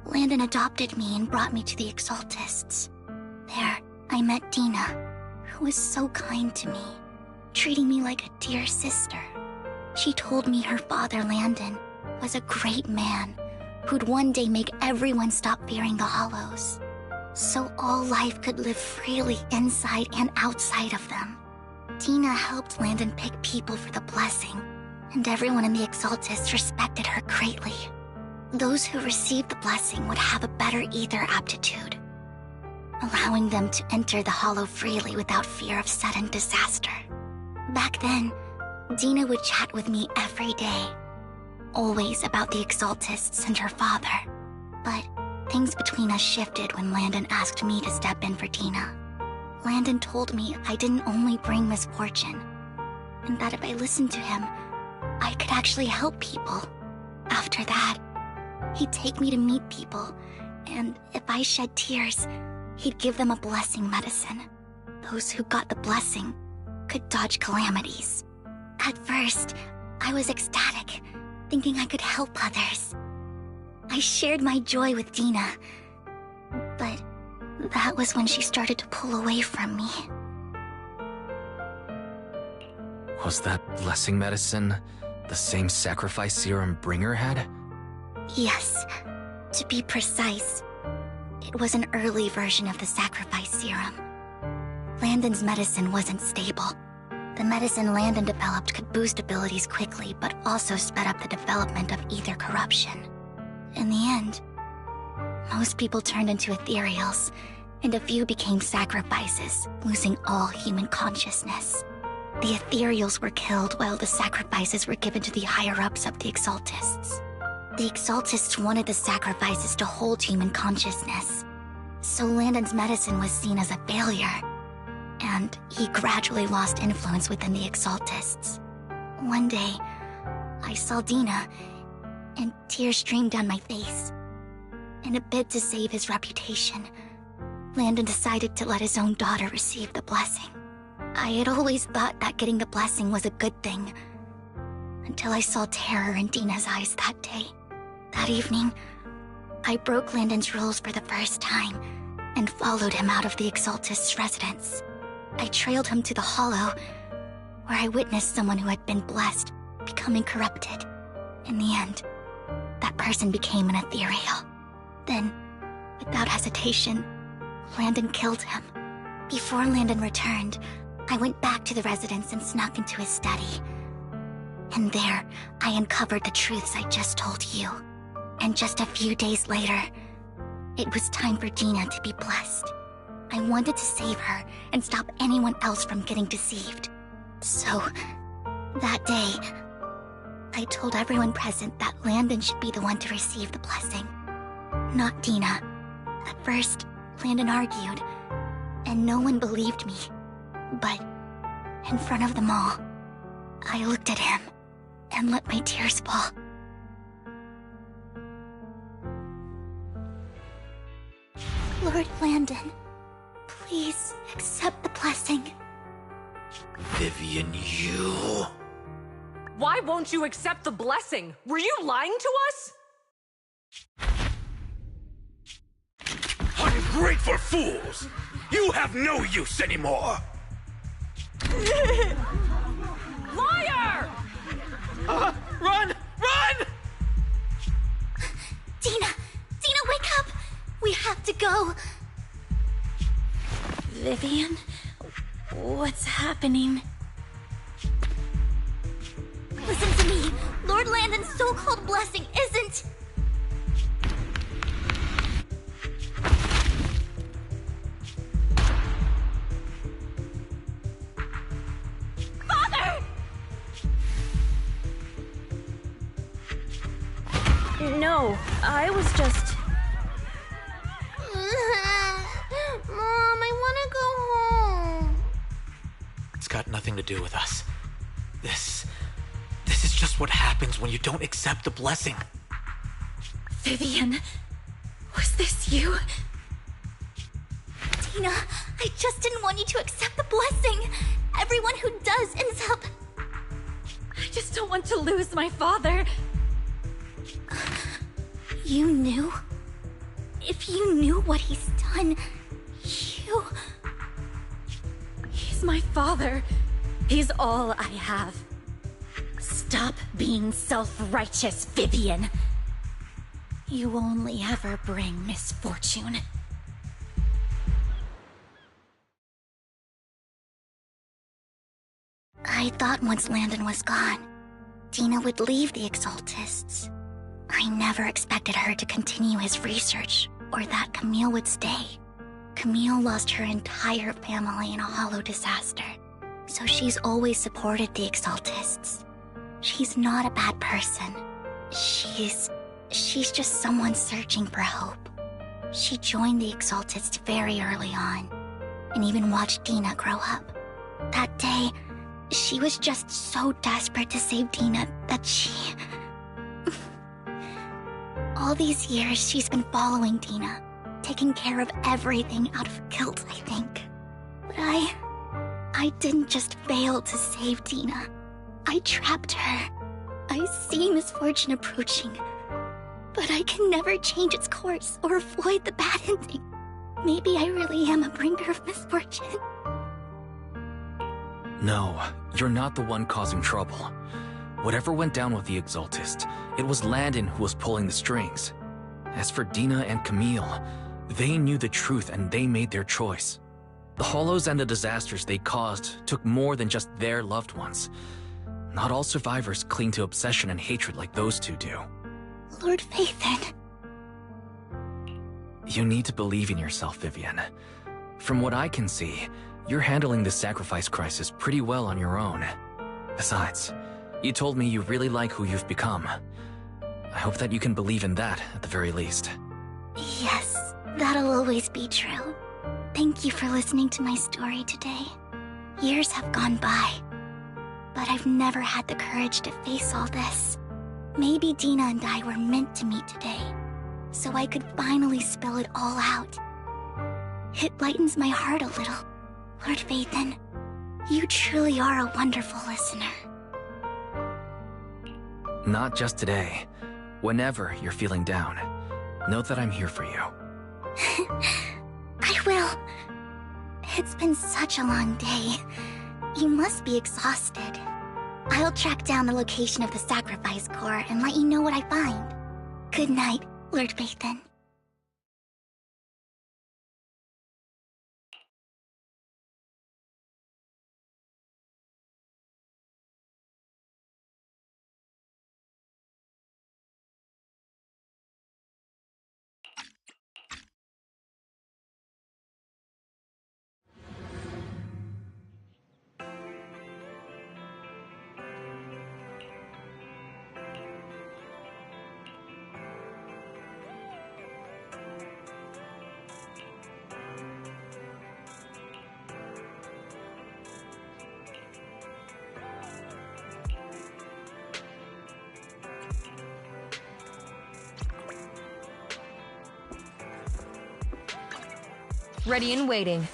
Landon adopted me and brought me to the Exaltists. There, I met Dina, who was so kind to me, treating me like a dear sister. She told me her father, Landon, was a great man who'd one day make everyone stop fearing the Hollows, so all life could live freely inside and outside of them. Dina helped Landon pick people for the blessing, and everyone in the Exaltists respected her greatly. Those who received the blessing would have a better ether aptitude, allowing them to enter the Hollow freely without fear of sudden disaster. Back then, Dina would chat with me every day, always about the Exaltists and her father. But things between us shifted when Landon asked me to step in for Dina. Landon told me I didn't only bring misfortune, and that if I listened to him, I could actually help people. After that, he'd take me to meet people, and if I shed tears, he'd give them a blessing medicine. Those who got the blessing could dodge calamities. At first, I was ecstatic, thinking I could help others. I shared my joy with Dina, but that was when she started to pull away from me. Was that blessing medicine the same sacrifice serum Bringer had? Yes. To be precise, it was an early version of the sacrifice serum. Landon's medicine wasn't stable. The medicine Landon developed could boost abilities quickly, but also sped up the development of ether corruption. In the end, most people turned into ethereals, and a few became sacrifices, losing all human consciousness. The ethereals were killed while the sacrifices were given to the higher-ups of the Exaltists. The Exaltists wanted the sacrifices to hold human consciousness, so Landon's medicine was seen as a failure, and he gradually lost influence within the Exaltists. One day, I saw Dina, and tears streamed down my face. In a bid to save his reputation, Landon decided to let his own daughter receive the blessing. I had always thought that getting the blessing was a good thing, until I saw terror in Dina's eyes that day. That evening, I broke Landon's rules for the first time, and followed him out of the Exaltist's residence. I trailed him to the Hollow, where I witnessed someone who had been blessed becoming corrupted. In the end, that person became an ethereal. Then, without hesitation, Landon killed him. Before Landon returned, I went back to the residence and snuck into his study. And there, I uncovered the truths I just told you. And just a few days later, it was time for Dina to be blessed. I wanted to save her and stop anyone else from getting deceived. So, that day, I told everyone present that Landon should be the one to receive the blessing, not Dina. At first, Landon argued, and no one believed me. But, in front of them all, I looked at him and let my tears fall. Lord Landon, please accept the blessing. Vivian, you... Why won't you accept the blessing? Were you lying to us? Ungrateful fools! You have no use anymore! Liar! Run! Run! Dina! Dina, wake up! We have to go! Vivian? What's happening? Listen to me! Lord Landon's so-called blessing isn't... Father! No, I was just... Mom, I wanna go home. It's got nothing to do with us. This is just what happens when you don't accept the blessing. Vivian, was this you? Dina, I just didn't want you to accept the blessing. Everyone who does ends up... I just don't want to lose my father. You knew? If you knew what he's done, you... He's my father. He's all I have. Stop being self-righteous, Vivian. You only ever bring misfortune. I thought once Landon was gone, Dina would leave the Exaltists. I never expected her to continue his research, or that Camille would stay. Camille lost her entire family in a hollow disaster, so she's always supported the Exaltists. She's not a bad person. She's just someone searching for hope. She joined the Exaltists very early on, and even watched Dina grow up. That day, she was just so desperate to save Dina that she... All these years, she's been following Dina, taking care of everything out of guilt, I think. But I didn't just fail to save Dina. I trapped her. I see misfortune approaching, but I can never change its course or avoid the bad ending. Maybe I really am a bringer of misfortune. No, you're not the one causing trouble. Whatever went down with the Exaltist, it was Landon who was pulling the strings. As for Dina and Camille, they knew the truth and they made their choice. The hollows and the disasters they caused took more than just their loved ones. Not all survivors cling to obsession and hatred like those two do. Lord Phaethon. You need to believe in yourself, Vivian. From what I can see, you're handling the sacrifice crisis pretty well on your own. Besides, you told me you really like who you've become. I hope that you can believe in that, at the very least. Yes, that'll always be true. Thank you for listening to my story today. Years have gone by, but I've never had the courage to face all this. Maybe Dina and I were meant to meet today, so I could finally spill it all out. It lightens my heart a little. Lord Phaethon, you truly are a wonderful listener. Not just today. Whenever you're feeling down, know that I'm here for you. I will. It's been such a long day. You must be exhausted. I'll track down the location of the sacrifice core and let you know what I find. Good night, Lord Phaethon. Ready and waiting.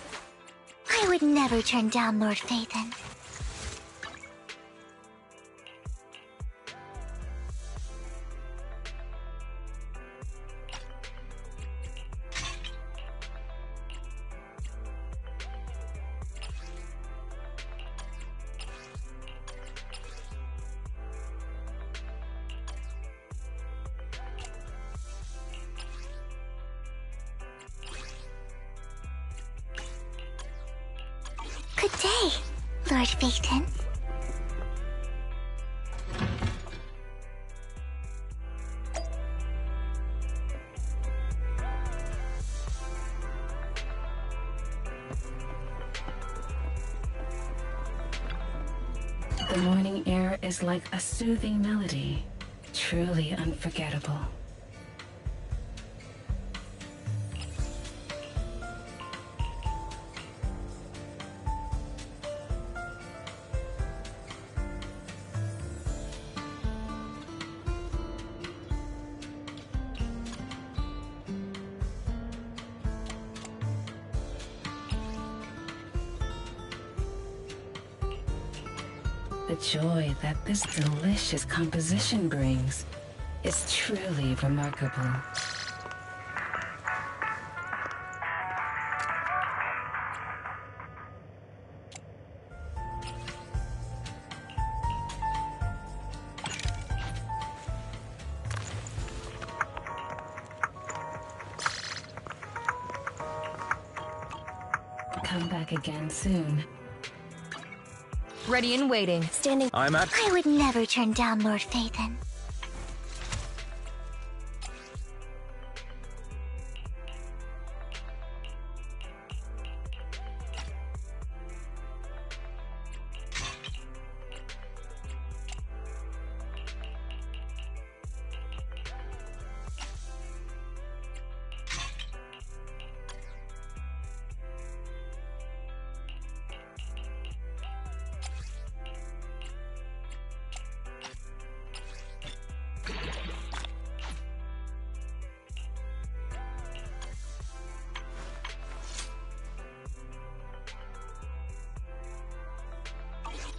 I would never turn down Lord Phaethon. Good day, Lord Phaethon. The morning air is like a soothing melody, truly unforgettable. The joy that this delicious composition brings is truly remarkable. Come back again soon. Ready and waiting. Standing. I would never turn down Lord Phaethon.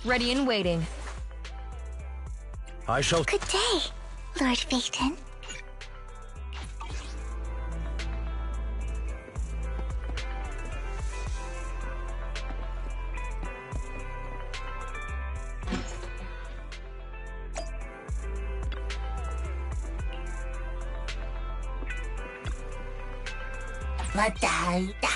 Ready and waiting. I shall... Good day, Lord Phaethon. Madalda.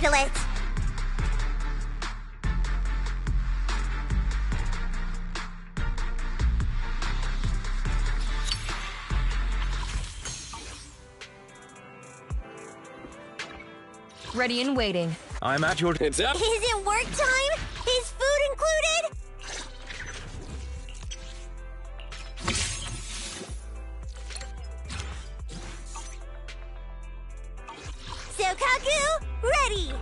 handle it! Ready and waiting. I'm at your... Is it work time? Is food included? Sokaku, ready!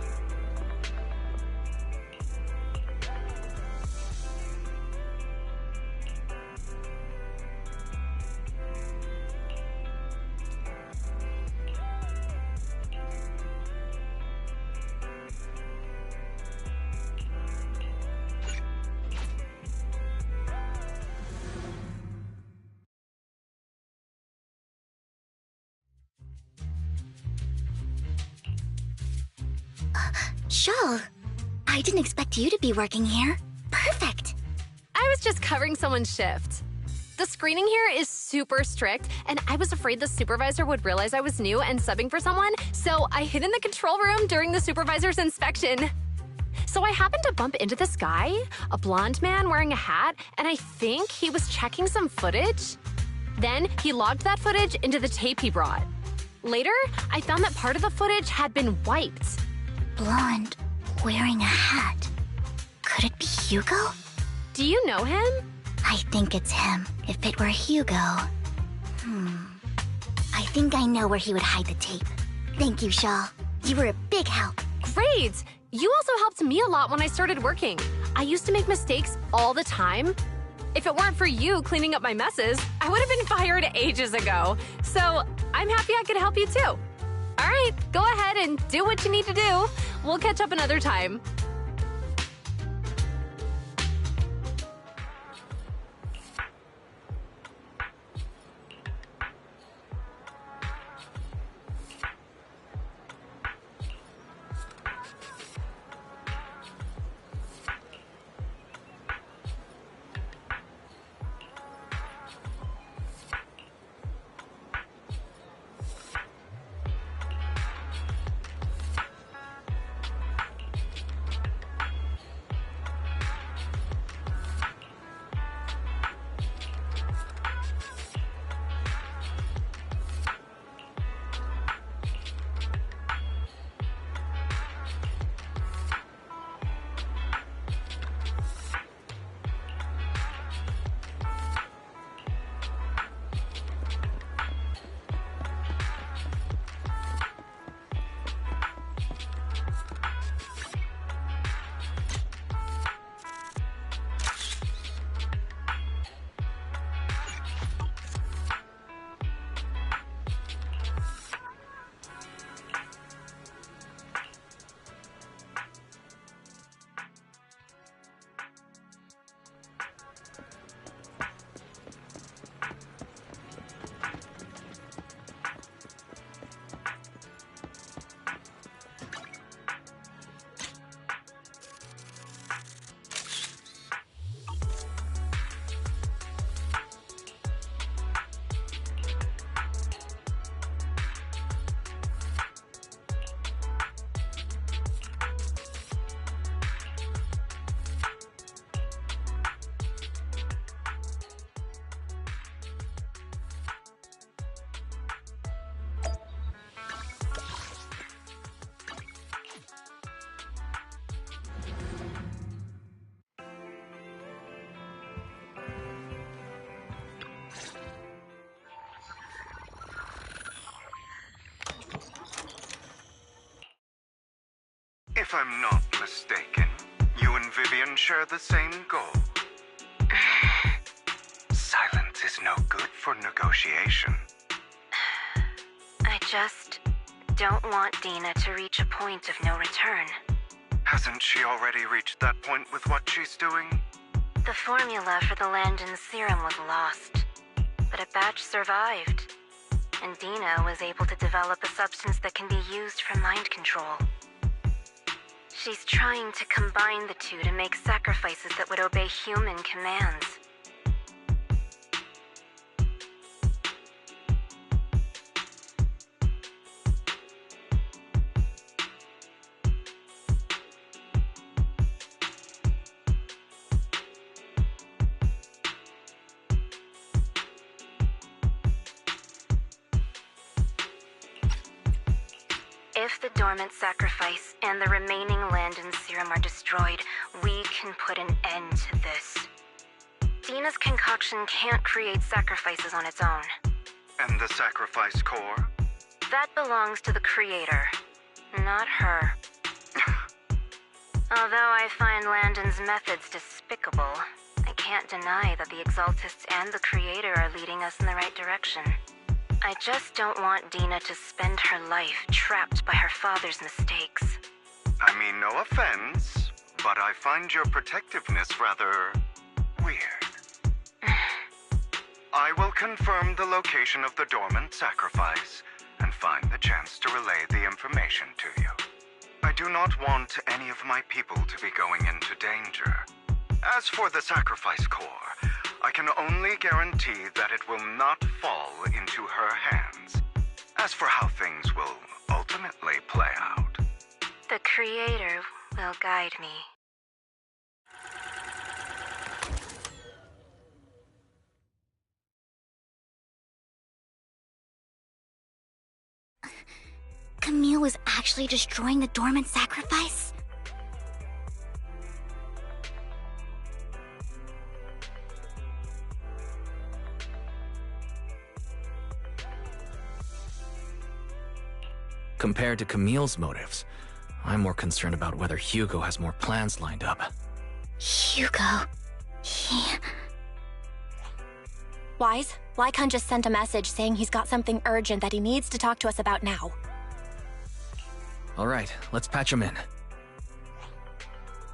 Shawl, I didn't expect you to be working here. Perfect. I was just covering someone's shift. The screening here is super strict, and I was afraid the supervisor would realize I was new and subbing for someone, so I hid in the control room during the supervisor's inspection. So I happened to bump into this guy, a blonde man wearing a hat, and I think he was checking some footage. Then he logged that footage into the tape he brought. Later, I found that part of the footage had been wiped. Blonde, wearing a hat. Could it be Hugo? Do you know him? I think it's him. If it were Hugo... I think I know where he would hide the tape. Thank you, Shaw. You were a big help. Great! You also helped me a lot when I started working. I used to make mistakes all the time. If it weren't for you cleaning up my messes, I would have been fired ages ago. So I'm happy I could help you too. All right, go ahead and do what you need to do. We'll catch up another time. If I'm not mistaken, you and Vivian share the same goal. Silence is no good for negotiation. I just don't want Dina to reach a point of no return. Hasn't she already reached that point with what she's doing? The formula for the Landon serum was lost, but a batch survived, and Dina was able to develop a substance that can be used for mind control. She's trying to combine the two to make sacrifices that would obey human commands. If the dormant sacrifice and the remaining Landon serum are destroyed, we can put an end to this. Dina's concoction can't create sacrifices on its own. And the sacrifice core? That belongs to the creator, not her. Although I find Landon's methods despicable, I can't deny that the Exaltists and the creator are leading us in the right direction. I just don't want Dina to spend her life trapped by her father's mistakes. I mean, no offense, but I find your protectiveness rather weird. I will confirm the location of the dormant sacrifice and find the chance to relay the information to you. I do not want any of my people to be going into danger. As for the sacrifice core, I can only guarantee that it will not fall into her hands. As for how things will ultimately play out, the creator will guide me. Camille was actually destroying the dormant sacrifice? Compared to Camille's motives, I'm more concerned about whether Hugo has more plans lined up. Hugo... Wise, Lycon just sent a message saying he's got something urgent that he needs to talk to us about now. All right, let's patch him in.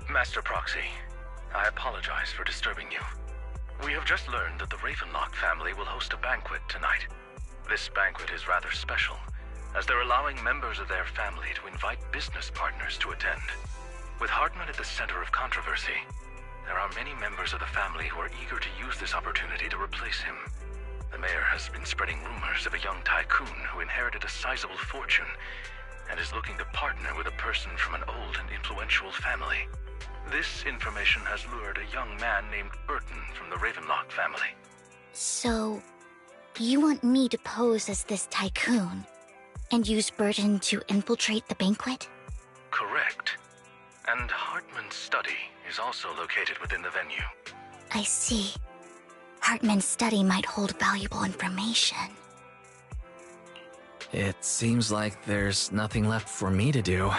Master Proxy, I apologize for disturbing you. We have just learned that the Ravenlock family will host a banquet tonight. This banquet is rather special, as they're allowing members of their family to invite business partners to attend. With Hartman at the center of controversy, there are many members of the family who are eager to use this opportunity to replace him. The mayor has been spreading rumors of a young tycoon who inherited a sizable fortune and is looking to partner with a person from an old and influential family. This information has lured a young man named Burton from the Ravenlock family. So, you want me to pose as this tycoon and use Burton to infiltrate the banquet? Correct. And Hartman's study is also located within the venue. I see. Hartman's study might hold valuable information. It seems like there's nothing left for me to do.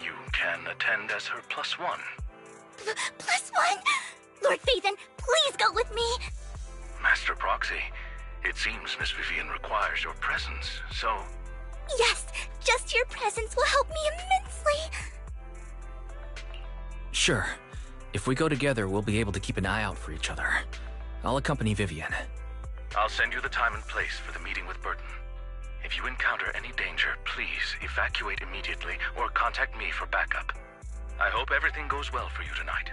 You can attend as her +1. +1? Lord Phaethon, please go with me! Master Proxy, it seems Miss Vivian requires your presence, so... Yes, just your presence will help me immensely! Sure. If we go together, we'll be able to keep an eye out for each other. I'll accompany Vivian. I'll send you the time and place for the meeting with Burton. If you encounter any danger, please evacuate immediately or contact me for backup. I hope everything goes well for you tonight.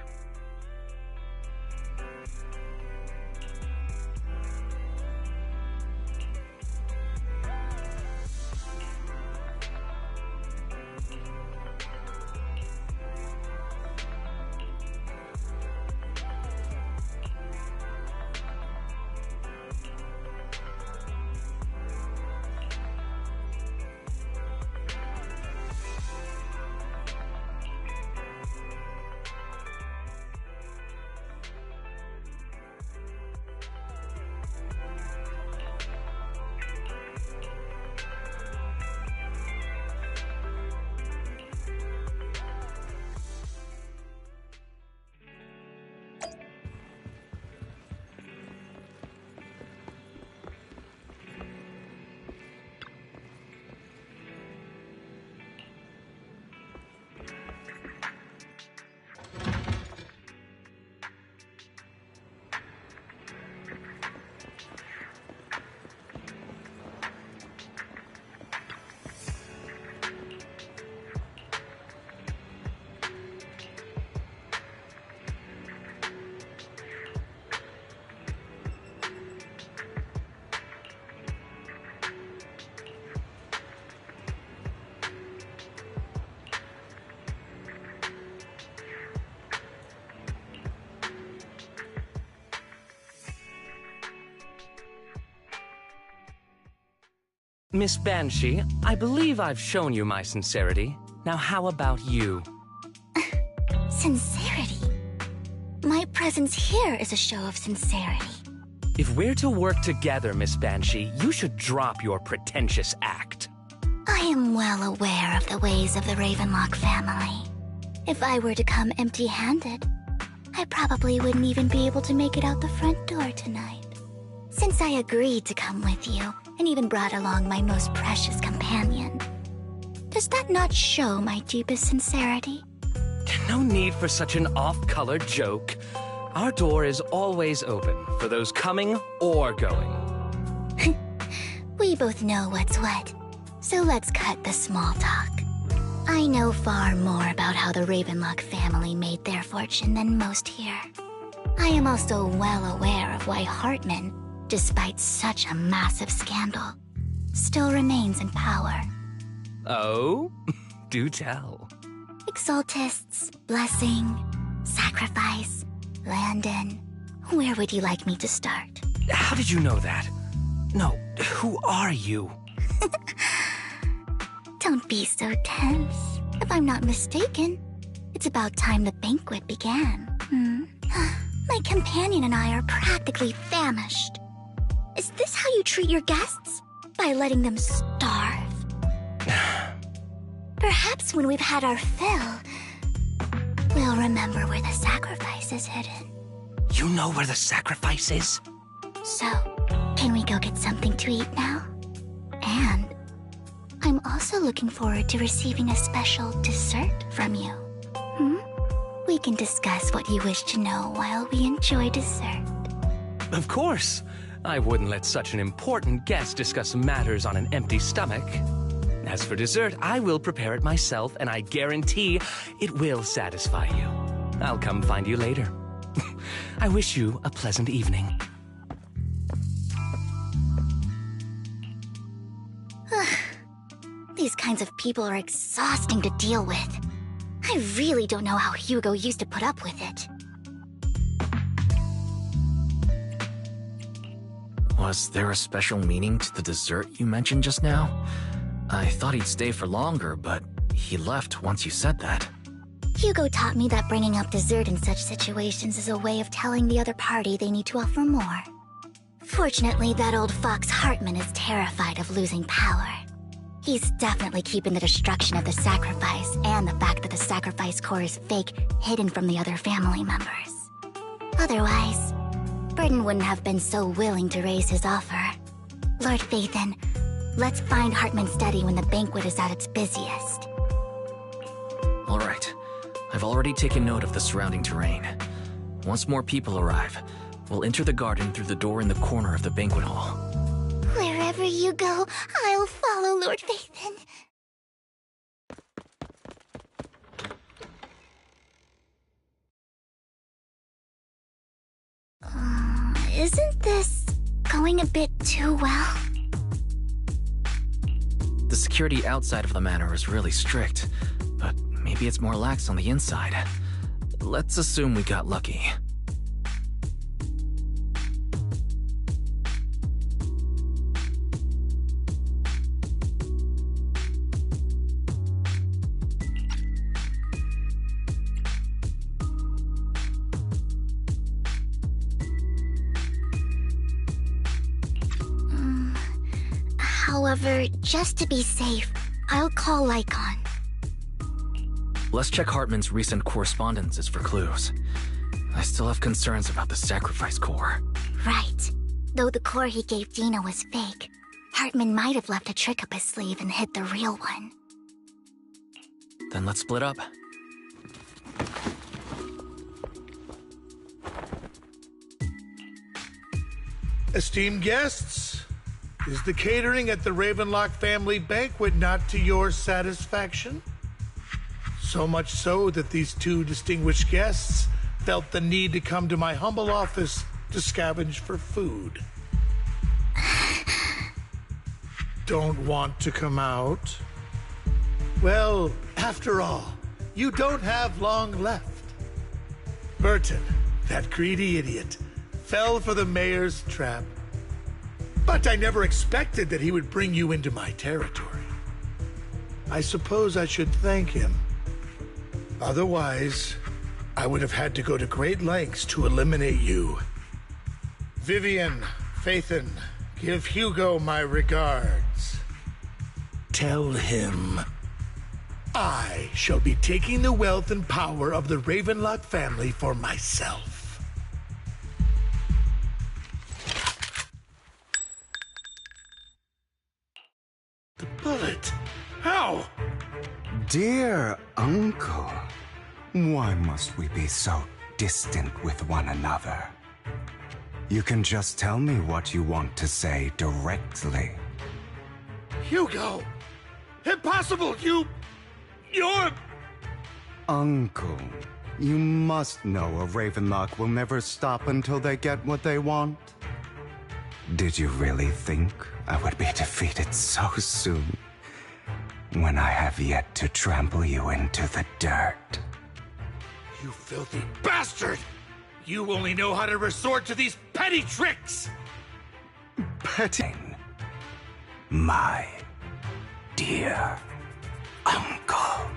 Miss Banshee, I believe I've shown you my sincerity. Now how about you? Sincerity? My presence here is a show of sincerity. If we're to work together, Miss Banshee, you should drop your pretentious act. I am well aware of the ways of the Ravenlock family. If I were to come empty-handed, I probably wouldn't even be able to make it out the front door tonight. Since I agreed to come with you, and even brought along my most precious companion, does that not show my deepest sincerity? No need for such an off-color joke. Our door is always open for those coming or going. We both know what's what, so let's cut the small talk. I know far more about how the Ravenlock family made their fortune than most here. I am also well aware of why Hartman, despite such a massive scandal, still remains in power. Oh? Do tell. Exaltists, blessing, sacrifice, Landon. Where would you like me to start? How did you know that? No, who are you? Don't be so tense. If I'm not mistaken, it's about time the banquet began. My companion and I are practically famished. Is this how you treat your guests? By letting them starve? Perhaps when we've had our fill, we'll remember where the sacrifice is hidden. You know where the sacrifice is? So, can we go get something to eat now? And I'm also looking forward to receiving a special dessert from you. We can discuss what you wish to know while we enjoy dessert. Of course. I wouldn't let such an important guest discuss matters on an empty stomach. As for dessert, I will prepare it myself, and I guarantee it will satisfy you. I'll come find you later. I wish you a pleasant evening. These kinds of people are exhausting to deal with. I really don't know how Hugo used to put up with it. Was there a special meaning to the dessert you mentioned just now? I thought he'd stay for longer, but he left once you said that. Hugo taught me that bringing up dessert in such situations is a way of telling the other party they need to offer more. Fortunately, that old fox Hartman is terrified of losing power. He's definitely keeping the destruction of the sacrifice and the fact that the sacrifice core is fake hidden from the other family members. Otherwise, Burden wouldn't have been so willing to raise his offer. Lord Phaethon, let's find Hartman's study when the banquet is at its busiest. All right. I've already taken note of the surrounding terrain. Once more people arrive, we'll enter the garden through the door in the corner of the banquet hall. Wherever you go, I'll follow, Lord Phaethon. Isn't this going a bit too well? The security outside of the manor is really strict, but maybe it's more lax on the inside. Let's assume we got lucky. However, just to be safe, I'll call Lycon. Let's check Hartman's recent correspondences for clues. I still have concerns about the sacrifice core. Right. Though the core he gave Dina was fake, Hartman might have left a trick up his sleeve and hid the real one. Then let's split up. Esteemed guests, is the catering at the Ravenlock family banquet not to your satisfaction? So much so that these two distinguished guests felt the need to come to my humble office to scavenge for food. Don't want to come out? Well, after all, you don't have long left. Burton, that greedy idiot, fell for the mayor's trap. But I never expected that he would bring you into my territory. I suppose I should thank him. Otherwise, I would have had to go to great lengths to eliminate you. Vivian, Phaethon, give Hugo my regards. Tell him I shall be taking the wealth and power of the Ravenlock family for myself. The bullet? How? Dear Uncle, why must we be so distant with one another? You can just tell me what you want to say directly. Hugo! Impossible! You're... Uncle, you must know a Ravenlock will never stop until they get what they want. Did you really think I would be defeated so soon? When I have yet to trample you into the dirt. You filthy bastard! You only know how to resort to these petty tricks! Petty? My dear uncle.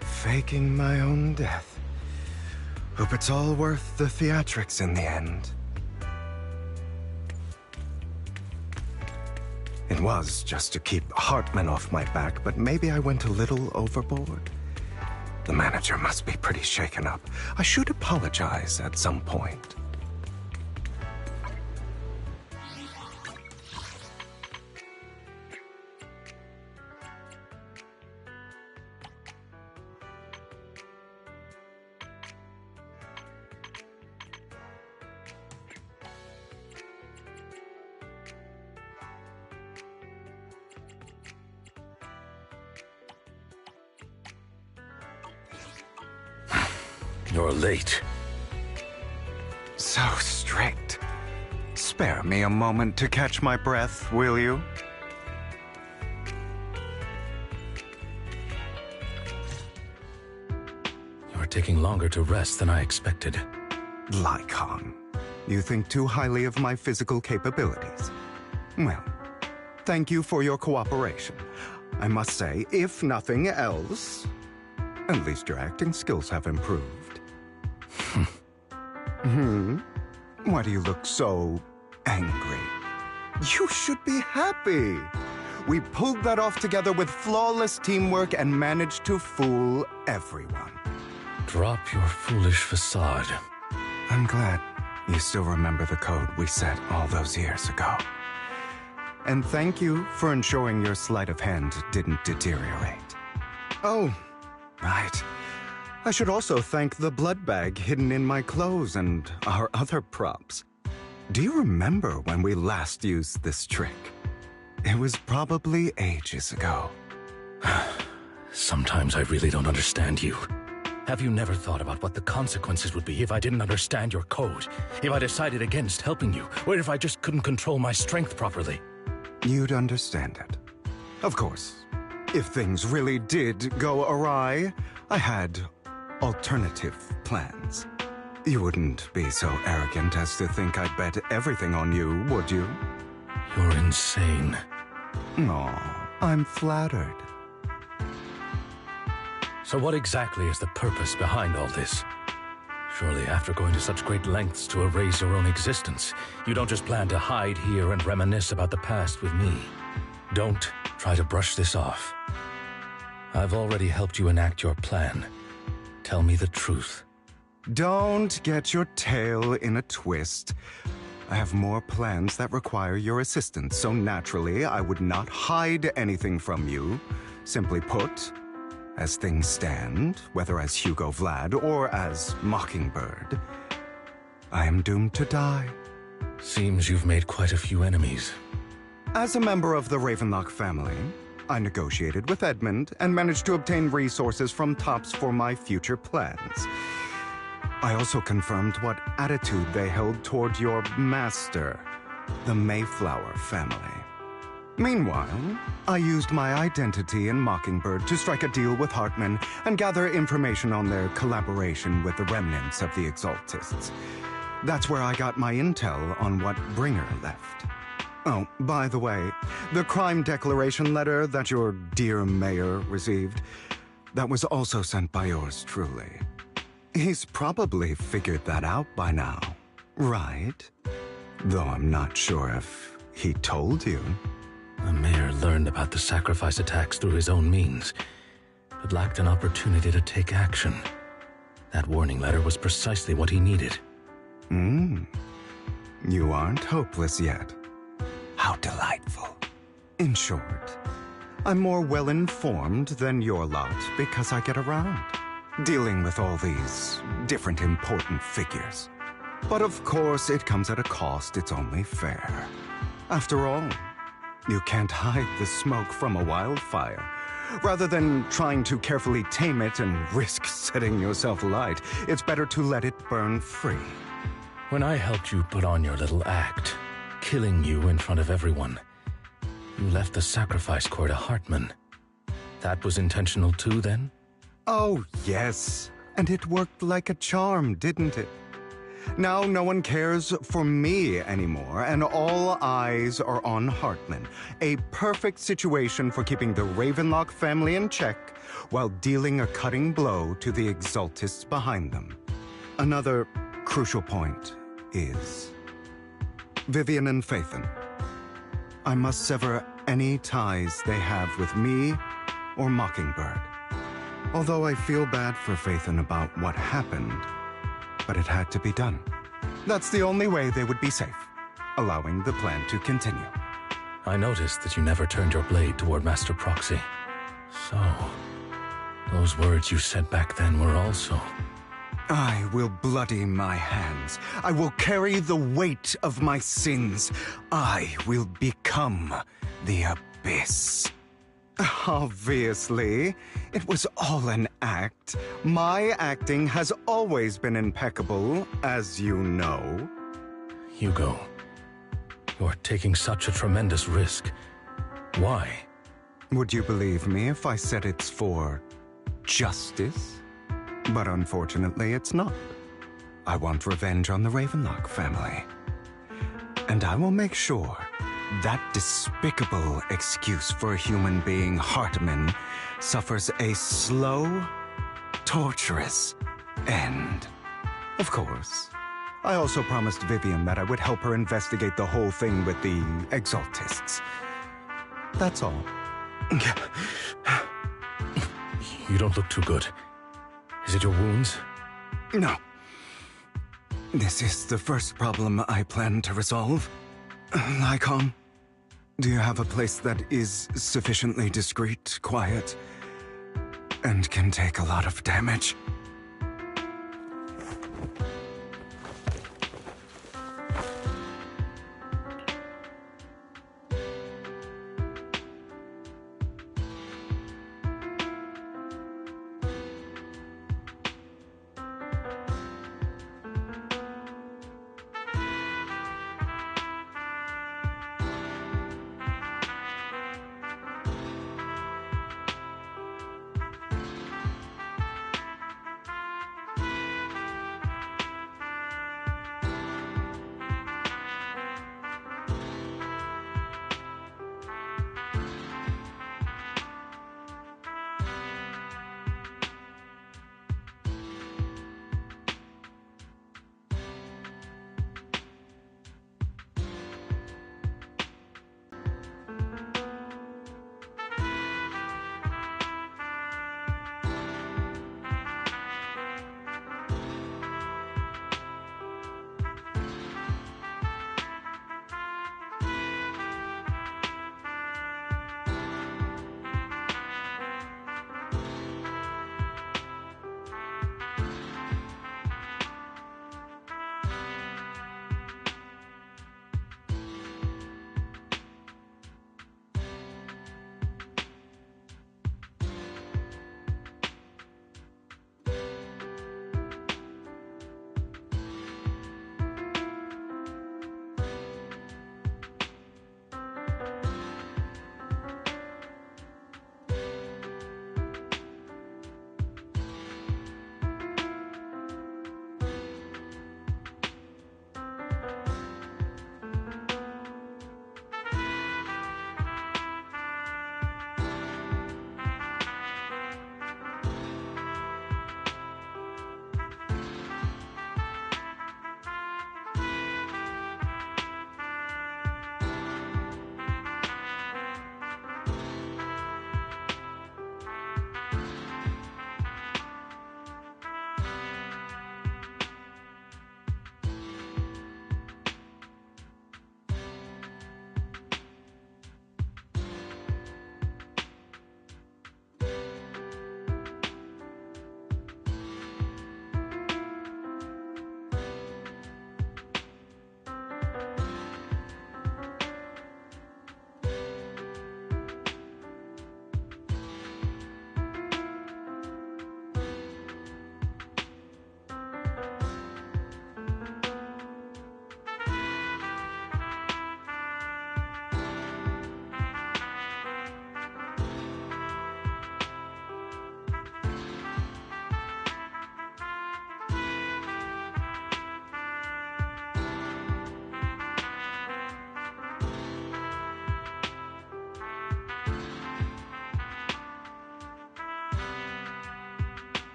Faking my own death. Hope it's all worth the theatrics in the end. It was just to keep Hartman off my back, but maybe I went a little overboard. The manager must be pretty shaken up. I should apologize at some point. You're late. So strict. Spare me a moment to catch my breath, will you? You're taking longer to rest than I expected. Lycon, you think too highly of my physical capabilities. Well, thank you for your cooperation. I must say, if nothing else, at least your acting skills have improved. Why do you look so angry? You should be happy. We pulled that off together with flawless teamwork and managed to fool everyone. Drop your foolish facade. I'm glad you still remember the code we set all those years ago. And thank you for ensuring your sleight of hand didn't deteriorate. Oh, right. I should also thank the blood bag hidden in my clothes and our other props. Do you remember when we last used this trick? It was probably ages ago. Sometimes I really don't understand you. Have you never thought about what the consequences would be if I didn't understand your code? If I decided against helping you? Or if I just couldn't control my strength properly? You'd understand it. Of course, if things really did go awry, I had alternative plans. You wouldn't be so arrogant as to think I'd bet everything on you, would you? You're insane. Aw, I'm flattered. So what exactly is the purpose behind all this? Surely after going to such great lengths to erase your own existence, you don't just plan to hide here and reminisce about the past with me. Don't try to brush this off. I've already helped you enact your plan. Tell me the truth. Don't get your tail in a twist. I have more plans that require your assistance, so naturally I would not hide anything from you. Simply put, as things stand, whether as Hugo Vlad or as Mockingbird, I am doomed to die. Seems you've made quite a few enemies. As a member of the Ravenlock family, I negotiated with Edmund and managed to obtain resources from Tops for my future plans. I also confirmed what attitude they held toward your master, the Mayflower family. Meanwhile, I used my identity in Mockingbird to strike a deal with Hartman and gather information on their collaboration with the remnants of the Exaltists. That's where I got my intel on what Bringer left. Oh, by the way, the crime declaration letter that your dear mayor received, that was also sent by yours truly. He's probably figured that out by now, right? Though I'm not sure if he told you. The mayor learned about the sacrifice attacks through his own means, but lacked an opportunity to take action. That warning letter was precisely what he needed. You aren't hopeless yet. How delightful. In short, I'm more well-informed than your lot because I get around, dealing with all these different important figures. But of course, it comes at a cost. It's only fair. After all, you can't hide the smoke from a wildfire. Rather than trying to carefully tame it and risk setting yourself alight, it's better to let it burn free. When I helped you put on your little act, killing you in front of everyone, you left the sacrifice core to Hartman. That was intentional too, then? Oh, yes. And it worked like a charm, didn't it? Now no one cares for me anymore, and all eyes are on Hartman. A perfect situation for keeping the Ravenlock family in check while dealing a cutting blow to the Exaltists behind them. Another crucial point is Vivian and Phaethon. I must sever any ties they have with me or Mockingbird. Although I feel bad for Phaethon about what happened, but it had to be done. That's the only way they would be safe, allowing the plan to continue. I noticed that you never turned your blade toward Master Proxy. So, those words you said back then were also... I will bloody my hands. I will carry the weight of my sins. I will become the Abyss. Obviously, it was all an act. My acting has always been impeccable, as you know. Hugo, you're taking such a tremendous risk. Why? Would you believe me if I said it's for justice? But unfortunately, it's not. I want revenge on the Ravenlock family. And I will make sure that despicable excuse for a human being, Hartman, suffers a slow, torturous end. Of course, I also promised Vivian that I would help her investigate the whole thing with the Exaltists. That's all. You don't look too good. Is it your wounds? No. This is the first problem I plan to resolve. Lycon, do you have a place that is sufficiently discreet, quiet, and can take a lot of damage?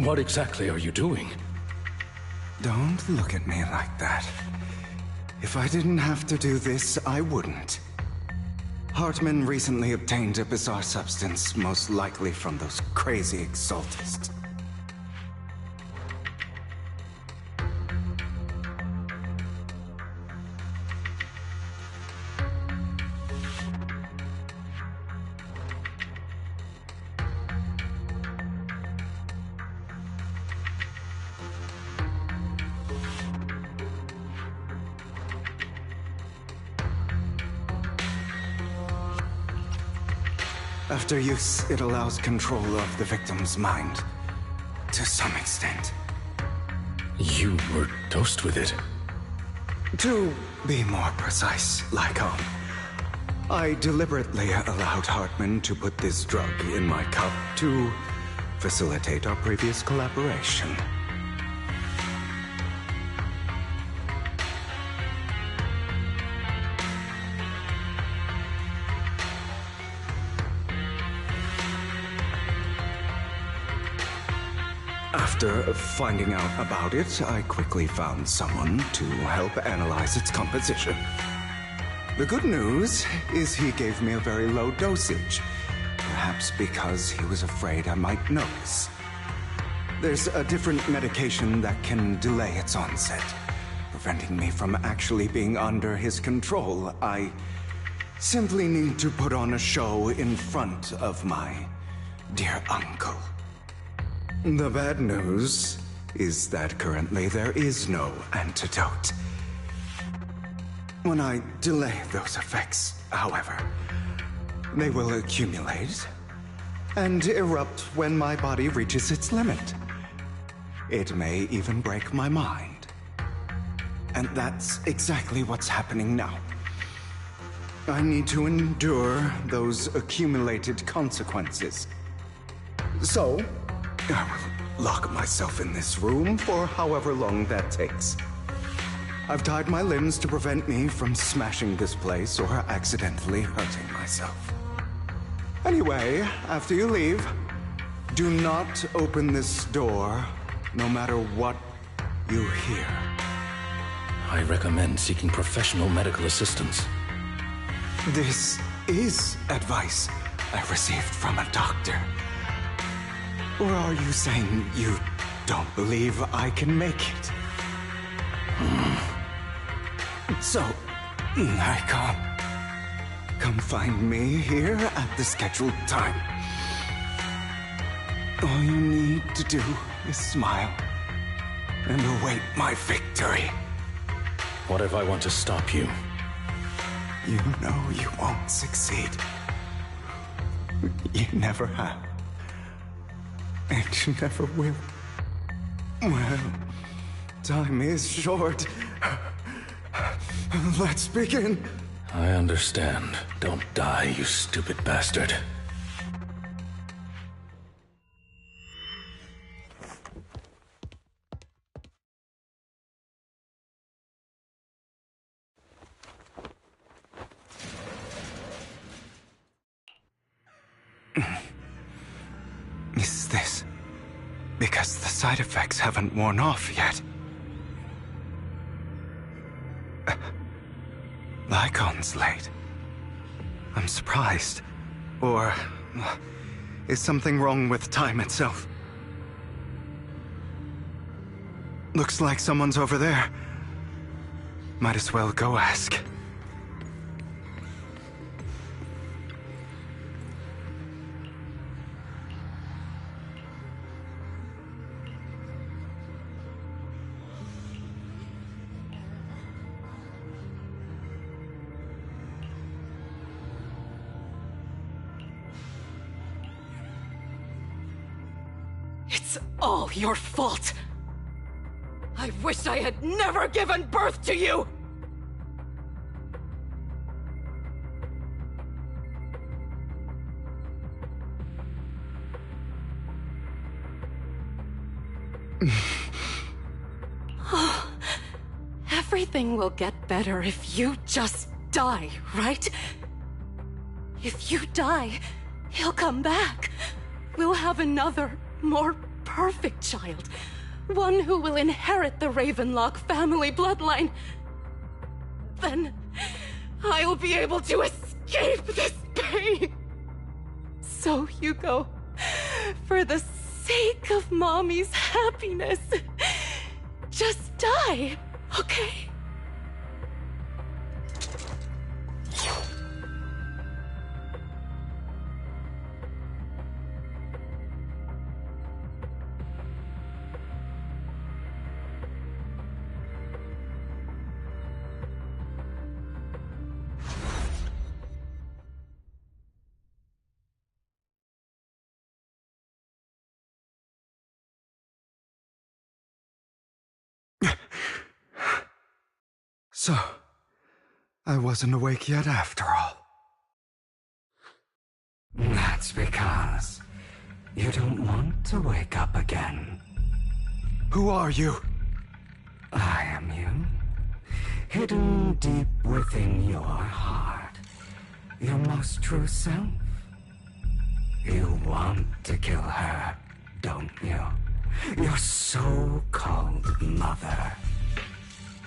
What exactly are you doing? Don't look at me like that. If I didn't have to do this, I wouldn't. Hartman recently obtained a bizarre substance, most likely from those crazy exaltists. After use, it allows control of the victim's mind. To some extent. You were dosed with it? To be more precise, Lycon, I deliberately allowed Hartman to put this drug in my cup to facilitate our previous collaboration. After finding out about it, I quickly found someone to help analyze its composition. The good news is he gave me a very low dosage, perhaps because he was afraid I might notice. There's a different medication that can delay its onset, preventing me from actually being under his control. I simply need to put on a show in front of my dear uncle. The bad news is that currently there is no antidote. When I delay those effects, however, they will accumulate and erupt when my body reaches its limit. It may even break my mind. And that's exactly what's happening now. I need to endure those accumulated consequences. So, I will lock myself in this room for however long that takes. I've tied my limbs to prevent me from smashing this place or accidentally hurting myself. Anyway, after you leave, do not open this door, no matter what you hear. I recommend seeking professional medical assistance. This is advice I received from a doctor. Or are you saying you don't believe I can make it? So, Icon, come find me here at the scheduled time. All you need to do is smile and await my victory. What if I want to stop you? You know you won't succeed. You never have. And you never will. Well, time is short. Let's begin. I understand. Don't die, you stupid bastard. Is this because the side effects haven't worn off yet? Lycon's late. I'm surprised. Or is something wrong with time itself? Looks like someone's over there. Might as well go ask. It's all your fault! I wish I had never given birth to you! Everything will get better if you just die, right? If you die, he'll come back. We'll have another, more perfect child. One who will inherit the Ravenlock family bloodline. Then I'll be able to escape this pain. So, Hugo, for the sake of Mommy's happiness, just die, okay? So, I wasn't awake yet after all. That's because you don't want to wake up again. Who are you? I am you. Hidden deep within your heart. Your most true self. You want to kill her, don't you? Your so-called mother.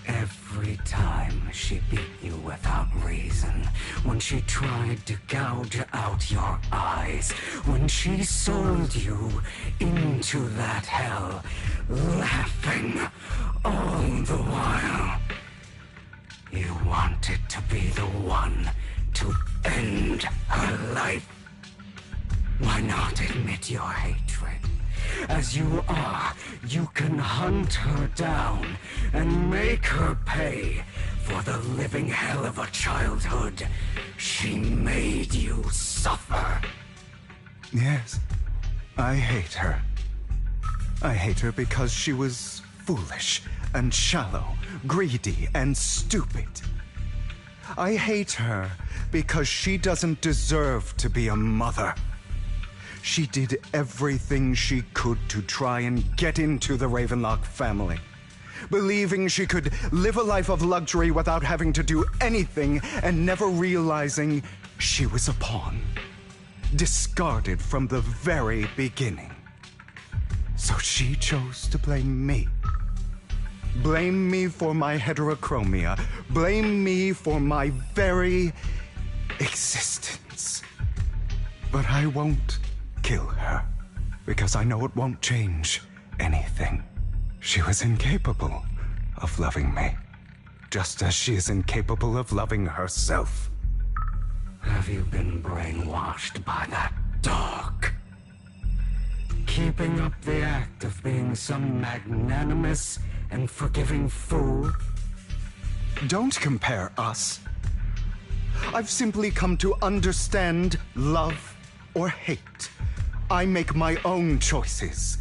Every time she beat you without reason, when she tried to gouge out your eyes, when she sold you into that hell, laughing all the while. You wanted to be the one to end her life. Why not admit your hatred? As you are, you can hunt her down and make her pay for the living hell of a childhood she made you suffer. Yes, I hate her. I hate her because she was foolish and shallow, greedy and stupid. I hate her because she doesn't deserve to be a mother. She did everything she could to try and get into the Ravenlock family, believing she could live a life of luxury without having to do anything and never realizing she was a pawn, discarded from the very beginning. So she chose to blame me. Blame me for my heterochromia. Blame me for my very existence. But I won't kill her, because I know it won't change anything. She was incapable of loving me, just as she is incapable of loving herself. Have you been brainwashed by that dog? Keeping up the act of being some magnanimous and forgiving fool? Don't compare us. I've simply come to understand love or hate. I make my own choices,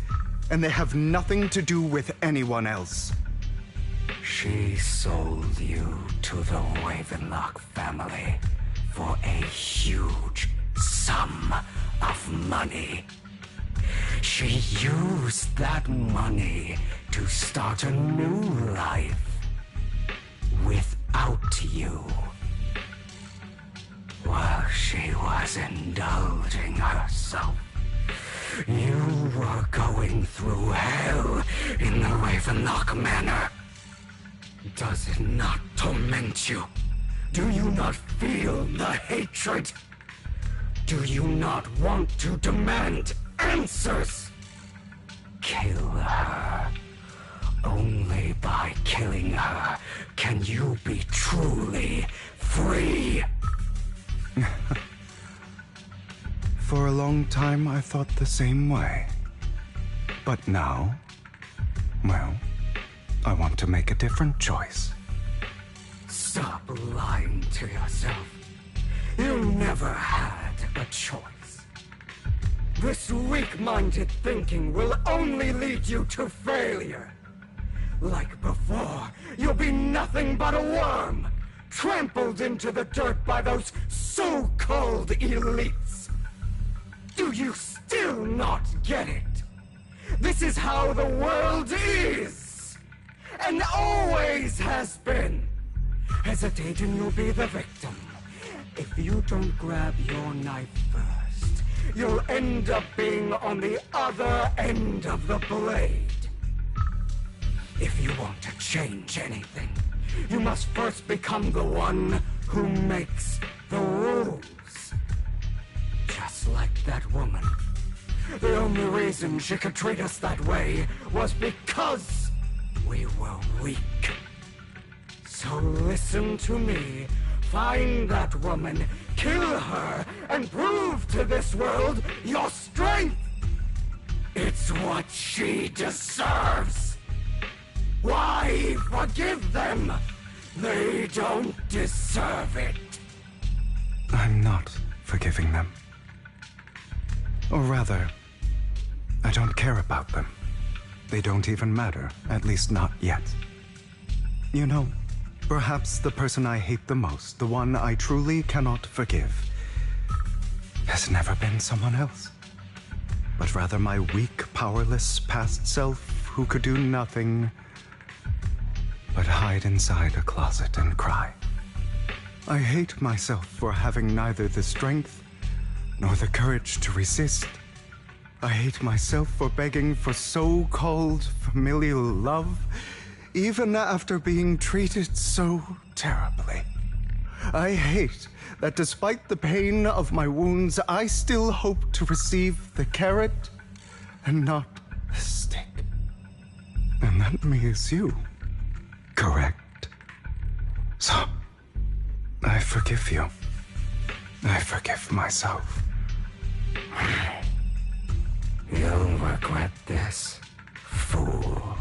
and they have nothing to do with anyone else. She sold you to the Ravenlock family for a huge sum of money. She used that money to start a new life without you. While she was indulging herself, you were going through hell in the Ravenlock Manor. Does it not torment you? Do you not feel the hatred? Do you not want to demand answers? Kill her. Only by killing her can you be truly free. For a long time, I thought the same way. But now, well, I want to make a different choice. Stop lying to yourself. You never had a choice. This weak-minded thinking will only lead you to failure. Like before, you'll be nothing but a worm, trampled into the dirt by those so-called elites. Do you still not get it? This is how the world is, and always has been. Hesitate and you'll be the victim. If you don't grab your knife first, you'll end up being on the other end of the blade. If you want to change anything, you must first become the one who makes the rules. Just like that woman. The only reason she could treat us that way was because we were weak. So listen to me. Find that woman, kill her, and prove to this world your strength! It's what she deserves! Why forgive them? They don't deserve it. I'm not forgiving them. Or rather, I don't care about them. They don't even matter, at least not yet. You know, perhaps the person I hate the most, the one I truly cannot forgive, has never been someone else, but rather my weak, powerless past self who could do nothing but hide inside a closet and cry. I hate myself for having neither the strength nor the courage to resist. I hate myself for begging for so-called familial love, even after being treated so terribly. I hate that despite the pain of my wounds, I still hope to receive the carrot and not the stick. And that me is you, correct? So, I forgive you. I forgive myself. You'll regret this, fool.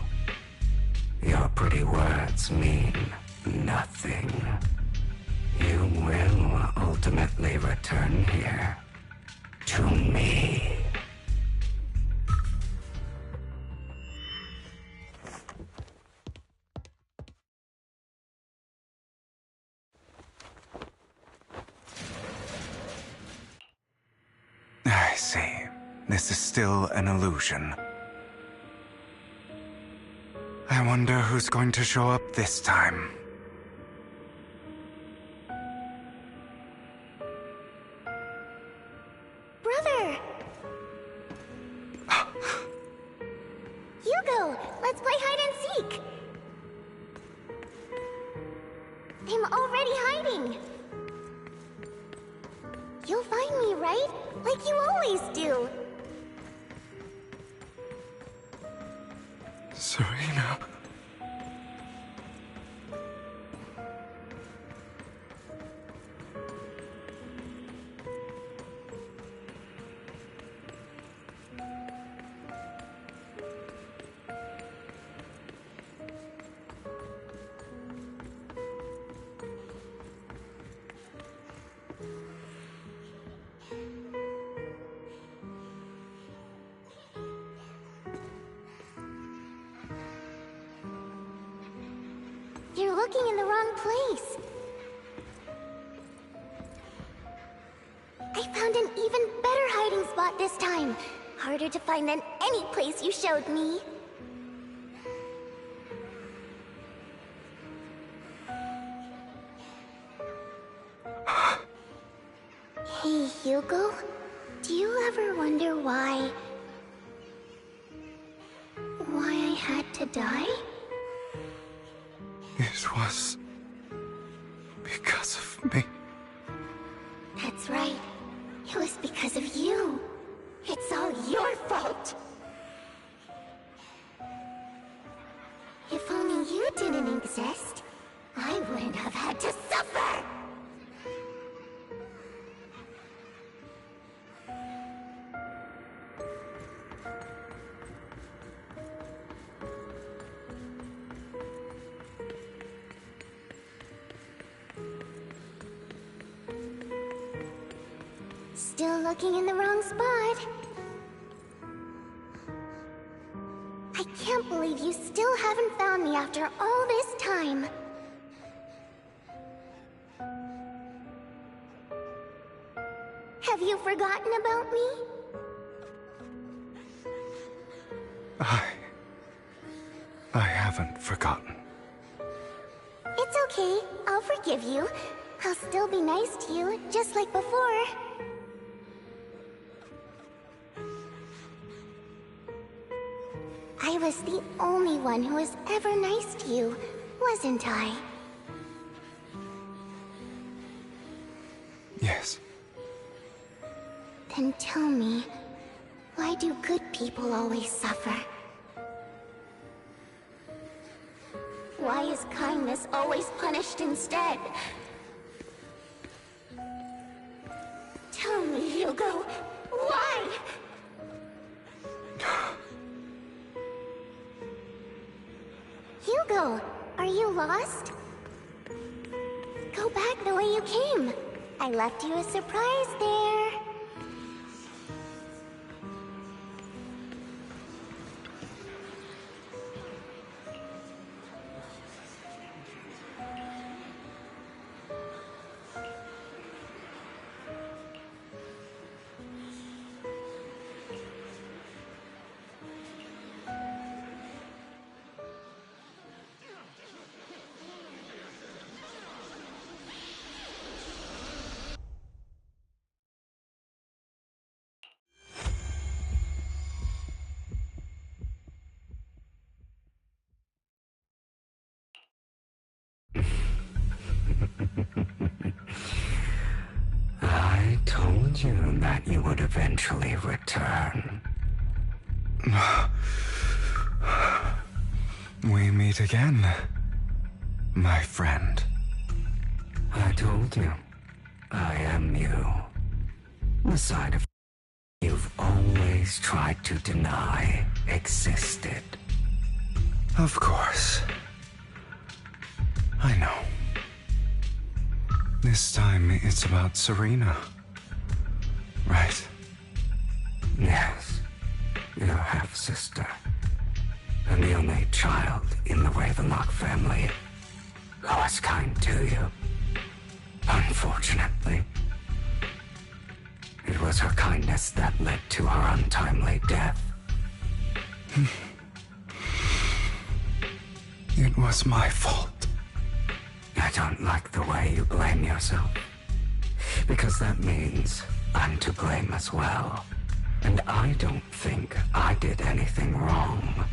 Your pretty words mean nothing. You will ultimately return here to me. I see. This is still an illusion. I wonder who's going to show up this time. Brother! Hugo, let's play hide and seek! I'm already hiding! You'll find me, right? Like you always do! Serena. You're looking in the wrong place. I found an even better hiding spot this time. Harder to find than any place you showed me. Hey, Hugo. Do you ever wonder why I had to die? It was because of me. That's right. It was because of you. It's all your fault. If only you didn't exist, I wouldn't have had to suffer. Still looking in the wrong spot. I can't believe you still haven't found me after all this time. Have you forgotten about me? I haven't forgotten. It's okay. I'll forgive you. I'll still be nice to you, just like before. I was the only one who was ever nice to you, wasn't I? Yes. Then tell me, why do good people always suffer? Why is kindness always punished instead? Tell me, Hugo, why? Hugo, are you lost? Go back the way you came. I left you a surprise there. I told you that you would eventually return. We meet again, my friend. I told you, I am you. The side of you've always tried to deny existed. Of course. I know. This time it's about Serena. Right? Yes. Your half-sister. And the only child in the Ravenlock family who was kind to you. Unfortunately, it was her kindness that led to her untimely death. It was my fault. I don't like the way you blame yourself. Because that means I'm to blame as well. And I don't think I did anything wrong.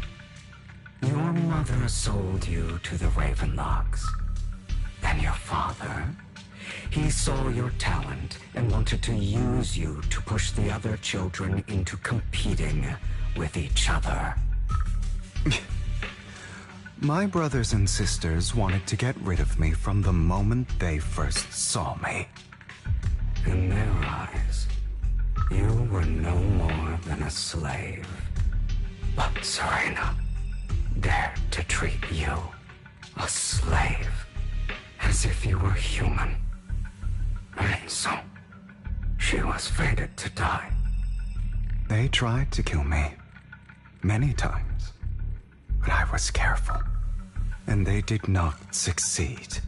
Your mother sold you to the Ravenlocks. And your father? He saw your talent and wanted to use you to push the other children into competing with each other. My brothers and sisters wanted to get rid of me from the moment they first saw me. In their eyes, you were no more than a slave. But Serena dared to treat you, a slave, as if you were human. And so, she was fated to die. They tried to kill me many times, but I was careful, and they did not succeed.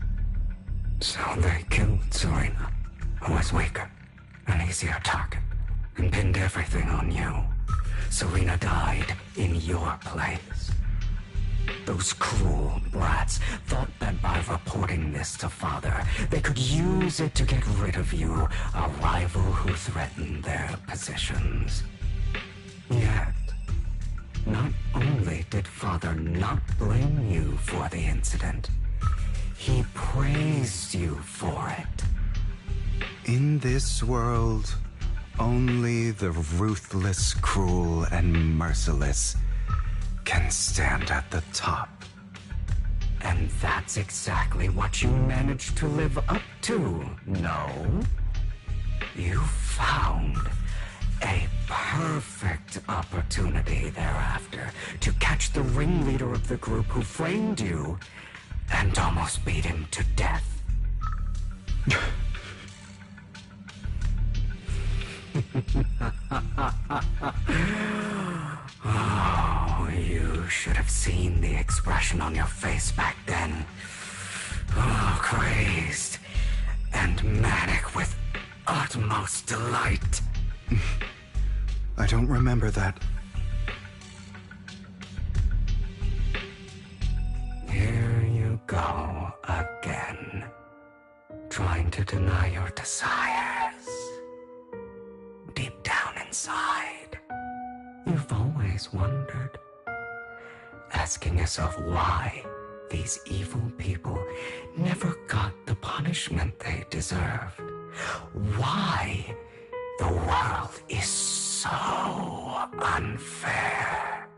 So they killed Serena, who was weaker, an easier target, and pinned everything on you. Serena died in your place. Those cruel brats thought that by reporting this to Father, they could use it to get rid of you, a rival who threatened their positions. Yet, not only did Father not blame you for the incident, he praised you for it. In this world, only the ruthless, cruel, and merciless can stand at the top. And that's exactly what you managed to live up to, no? You found a perfect opportunity thereafter to catch the ringleader of the group who framed you and almost beat him to death. Oh, you should have seen the expression on your face back then. Oh, crazed and manic with utmost delight. I don't remember that. Here you go again, trying to deny your desires. Deep down inside, you've always wondered, asking yourself why these evil people never got the punishment they deserved. Why the world is so unfair.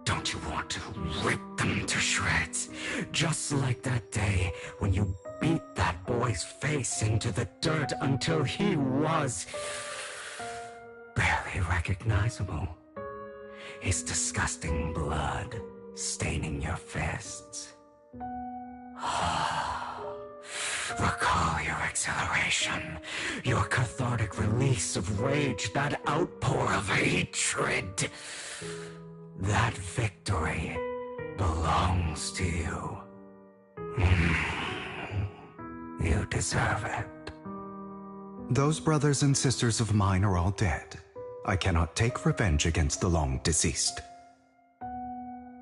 Don't you want to rip them to shreds? Just like that day when you beat that boy's face into the dirt until he was barely recognizable. His disgusting blood staining your fists. Recall your exhilaration, your cathartic release of rage, that outpour of hatred. That victory belongs to you. You deserve it. Those brothers and sisters of mine are all dead. I cannot take revenge against the long deceased.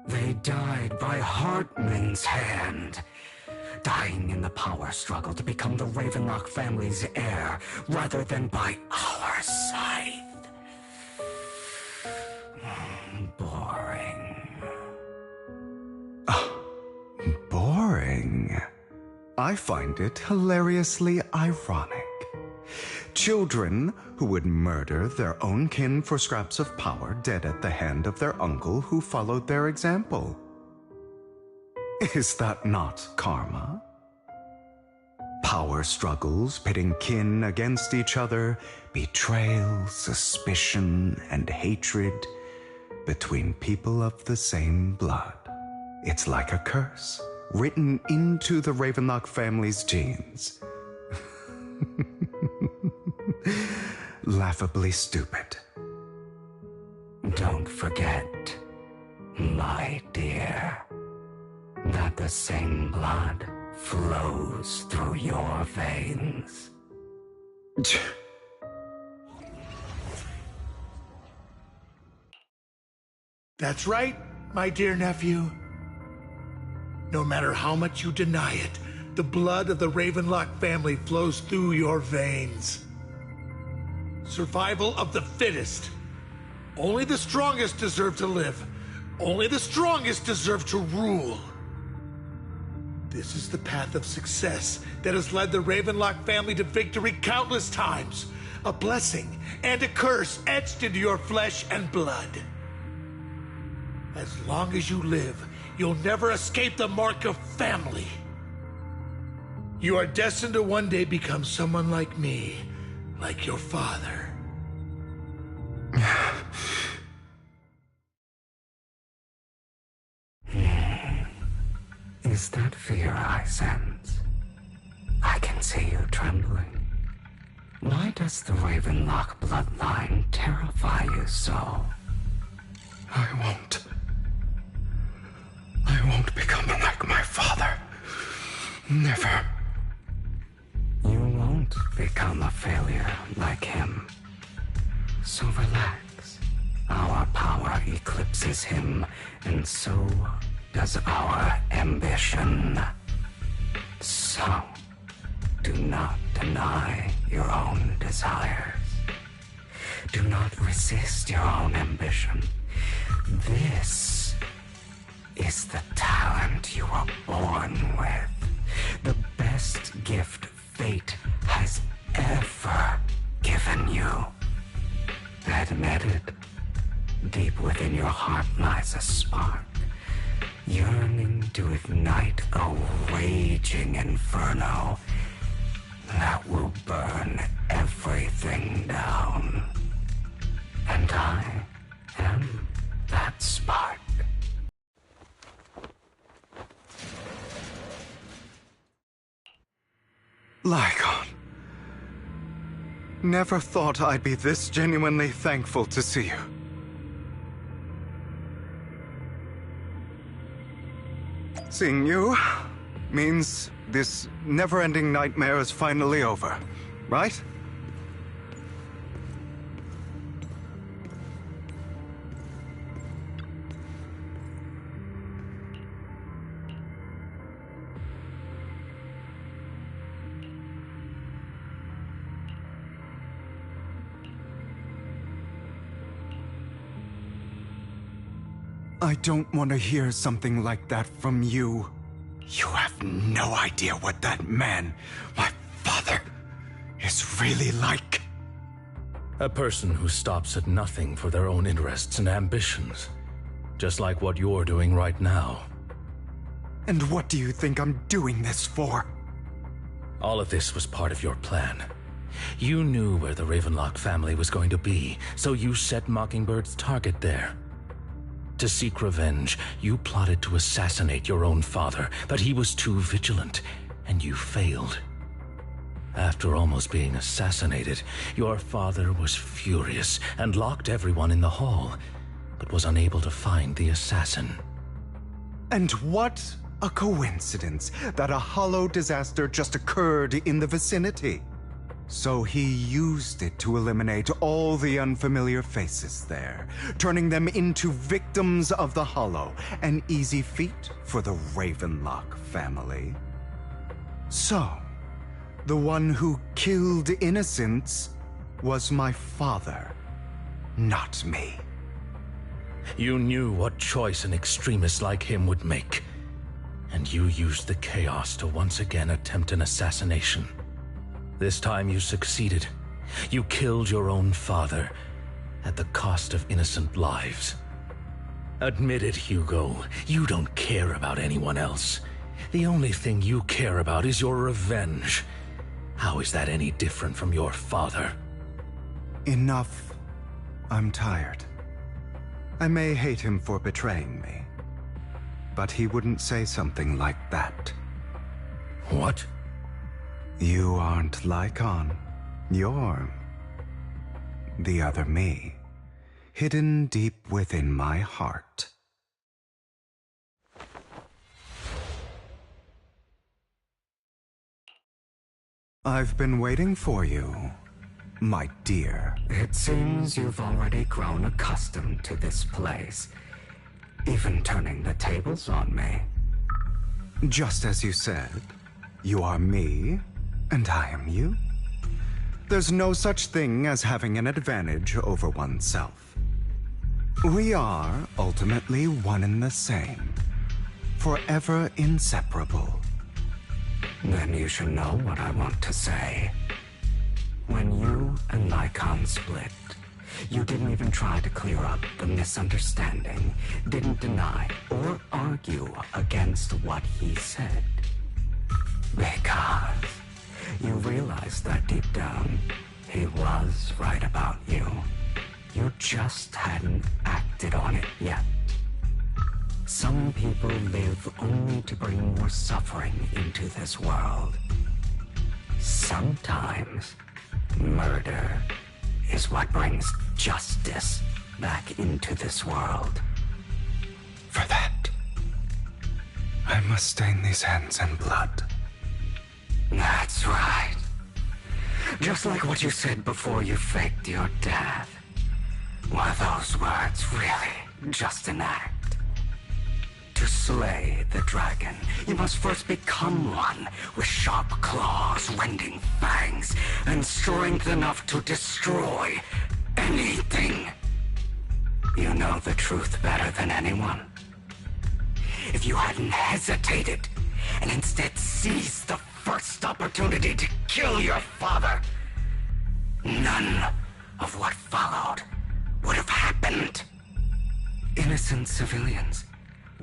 They died by Hartman's hand, dying in the power struggle to become the Ravenlock family's heir, rather than by our scythe. Boring. Boring. I find it hilariously ironic. Children who would murder their own kin for scraps of power dead at the hand of their uncle who followed their example. Is that not karma? Power struggles pitting kin against each other, betrayal, suspicion, and hatred between people of the same blood. It's like a curse written into the Ravenlock family's genes. Laughably stupid. Don't forget, my dear, that the same blood flows through your veins. That's right, my dear nephew. No matter how much you deny it, the blood of the Ravenlock family flows through your veins. Survival of the fittest. Only the strongest deserve to live. Only the strongest deserve to rule. This is the path of success that has led the Ravenlock family to victory countless times. A blessing and a curse etched into your flesh and blood. As long as you live, you'll never escape the mark of family. You are destined to one day become someone like me, like your father. Is that fear I sense? I can see you trembling. Why does the Ravenlock bloodline terrify you so? I won't become like my father. Never. You won't become a failure like him. So relax. Our power eclipses him, and so does our ambition. So, do not deny your own desires. Do not resist your own ambition. This is the talent you were born with. The best gift fate has ever given you. Admit it. Deep within your heart lies a spark, yearning to ignite a raging inferno that will burn everything down. And I am that spark. Lycon. Never thought I'd be this genuinely thankful to see you. Seeing you means this never-ending nightmare is finally over, right? I don't want to hear something like that from you. You have no idea what that man, my father, is really like. A person who stops at nothing for their own interests and ambitions. Just like what you're doing right now. And what do you think I'm doing this for? All of this was part of your plan. You knew where the Ravenlock family was going to be, so you set Mockingbird's target there. To seek revenge, you plotted to assassinate your own father, but he was too vigilant, and you failed. After almost being assassinated, your father was furious and locked everyone in the hall, but was unable to find the assassin. And what a coincidence that a hollow disaster just occurred in the vicinity. So he used it to eliminate all the unfamiliar faces there, turning them into victims of the hollow, an easy feat for the Ravenlock family. So, the one who killed innocents was my father, not me. You knew what choice an extremist like him would make, and you used the chaos to once again attempt an assassination. This time you succeeded. You killed your own father at the cost of innocent lives. Admit it, Hugo. You don't care about anyone else. The only thing you care about is your revenge. How is that any different from your father? Enough. I'm tired. I may hate him for betraying me, but he wouldn't say something like that. What? You aren't Lycon. You're the other me, hidden deep within my heart. I've been waiting for you, my dear. It seems you've already grown accustomed to this place, even turning the tables on me. Just as you said, you are me, and I am you. There's no such thing as having an advantage over oneself. We are ultimately one and the same, forever inseparable. Then you should know what I want to say. When you and Lycon split, you didn't even try to clear up the misunderstanding, didn't deny or argue against what he said. Because you realized that deep down, he was right about you. You just hadn't acted on it yet. Some people live only to bring more suffering into this world. Sometimes, murder is what brings justice back into this world. For that, I must stain these hands in blood. That's right. Just like what you said before you faked your death. Were those words really just an act? To slay the dragon, you must first become one with sharp claws, rending fangs, and strength enough to destroy anything. You know the truth better than anyone. If you hadn't hesitated, and instead seized the first opportunity to kill your father, none of what followed would have happened. Innocent civilians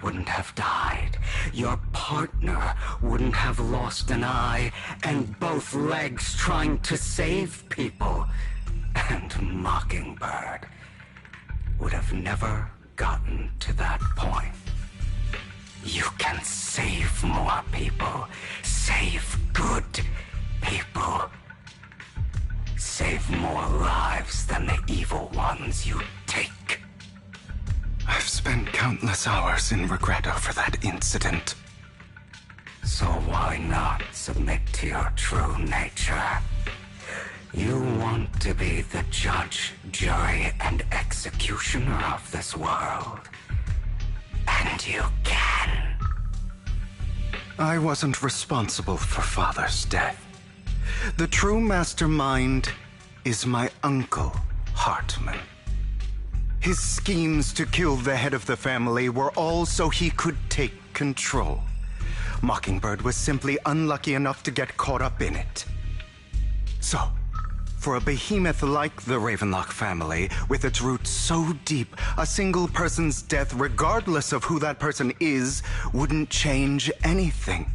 wouldn't have died. Your partner wouldn't have lost an eye and both legs trying to save people. And Mockingbird would have never gotten to that point. You can save more people. Save good people. Save more lives than the evil ones you take. I've spent countless hours in regret over that incident. So why not submit to your true nature? You want to be the judge, jury, and executioner of this world. And you can. I wasn't responsible for Father's death. The true mastermind is my uncle, Hartman. His schemes to kill the head of the family were all so he could take control. Mockingbird was simply unlucky enough to get caught up in it. So, for a behemoth like the Ravenlock family, with its roots so deep, a single person's death, regardless of who that person is, wouldn't change anything.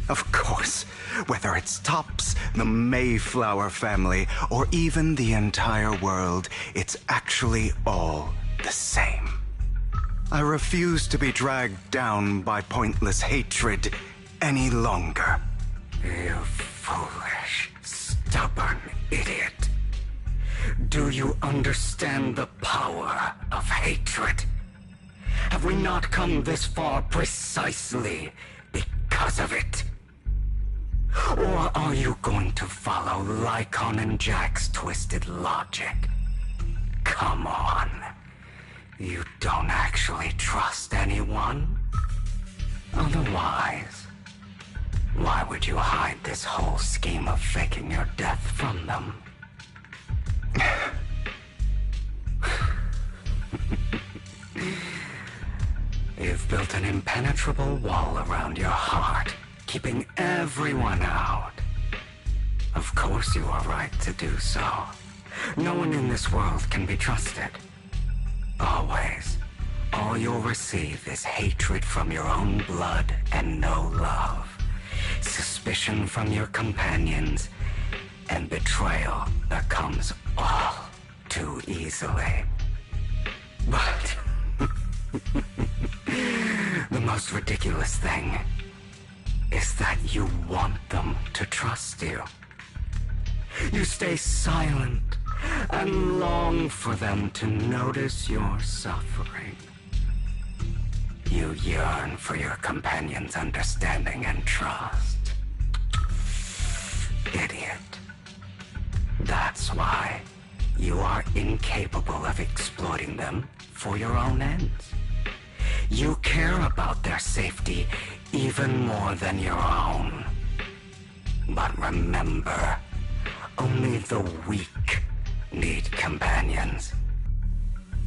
Of course, whether it's Tops, the Mayflower family, or even the entire world, it's actually all the same. I refuse to be dragged down by pointless hatred any longer. You foolish, stubborn idiot. Do you understand the power of hatred? Have we not come this far precisely because of it? Or are you going to follow Lycon and Jack's twisted logic? Come on. You don't actually trust anyone? Otherwise, why would you hide this whole scheme of faking your death from them? You've built an impenetrable wall around your heart, keeping everyone out. Of course you are right to do so. No one in this world can be trusted. Always. All you'll receive is hatred from your own blood and no love. Suspicion from your companions, and betrayal that comes all too easily. But the most ridiculous thing is that you want them to trust you. You stay silent and long for them to notice your suffering. You yearn for your companion's understanding and trust. Idiot. That's why you are incapable of exploiting them for your own ends. You care about their safety even more than your own. But remember, only the weak need companions.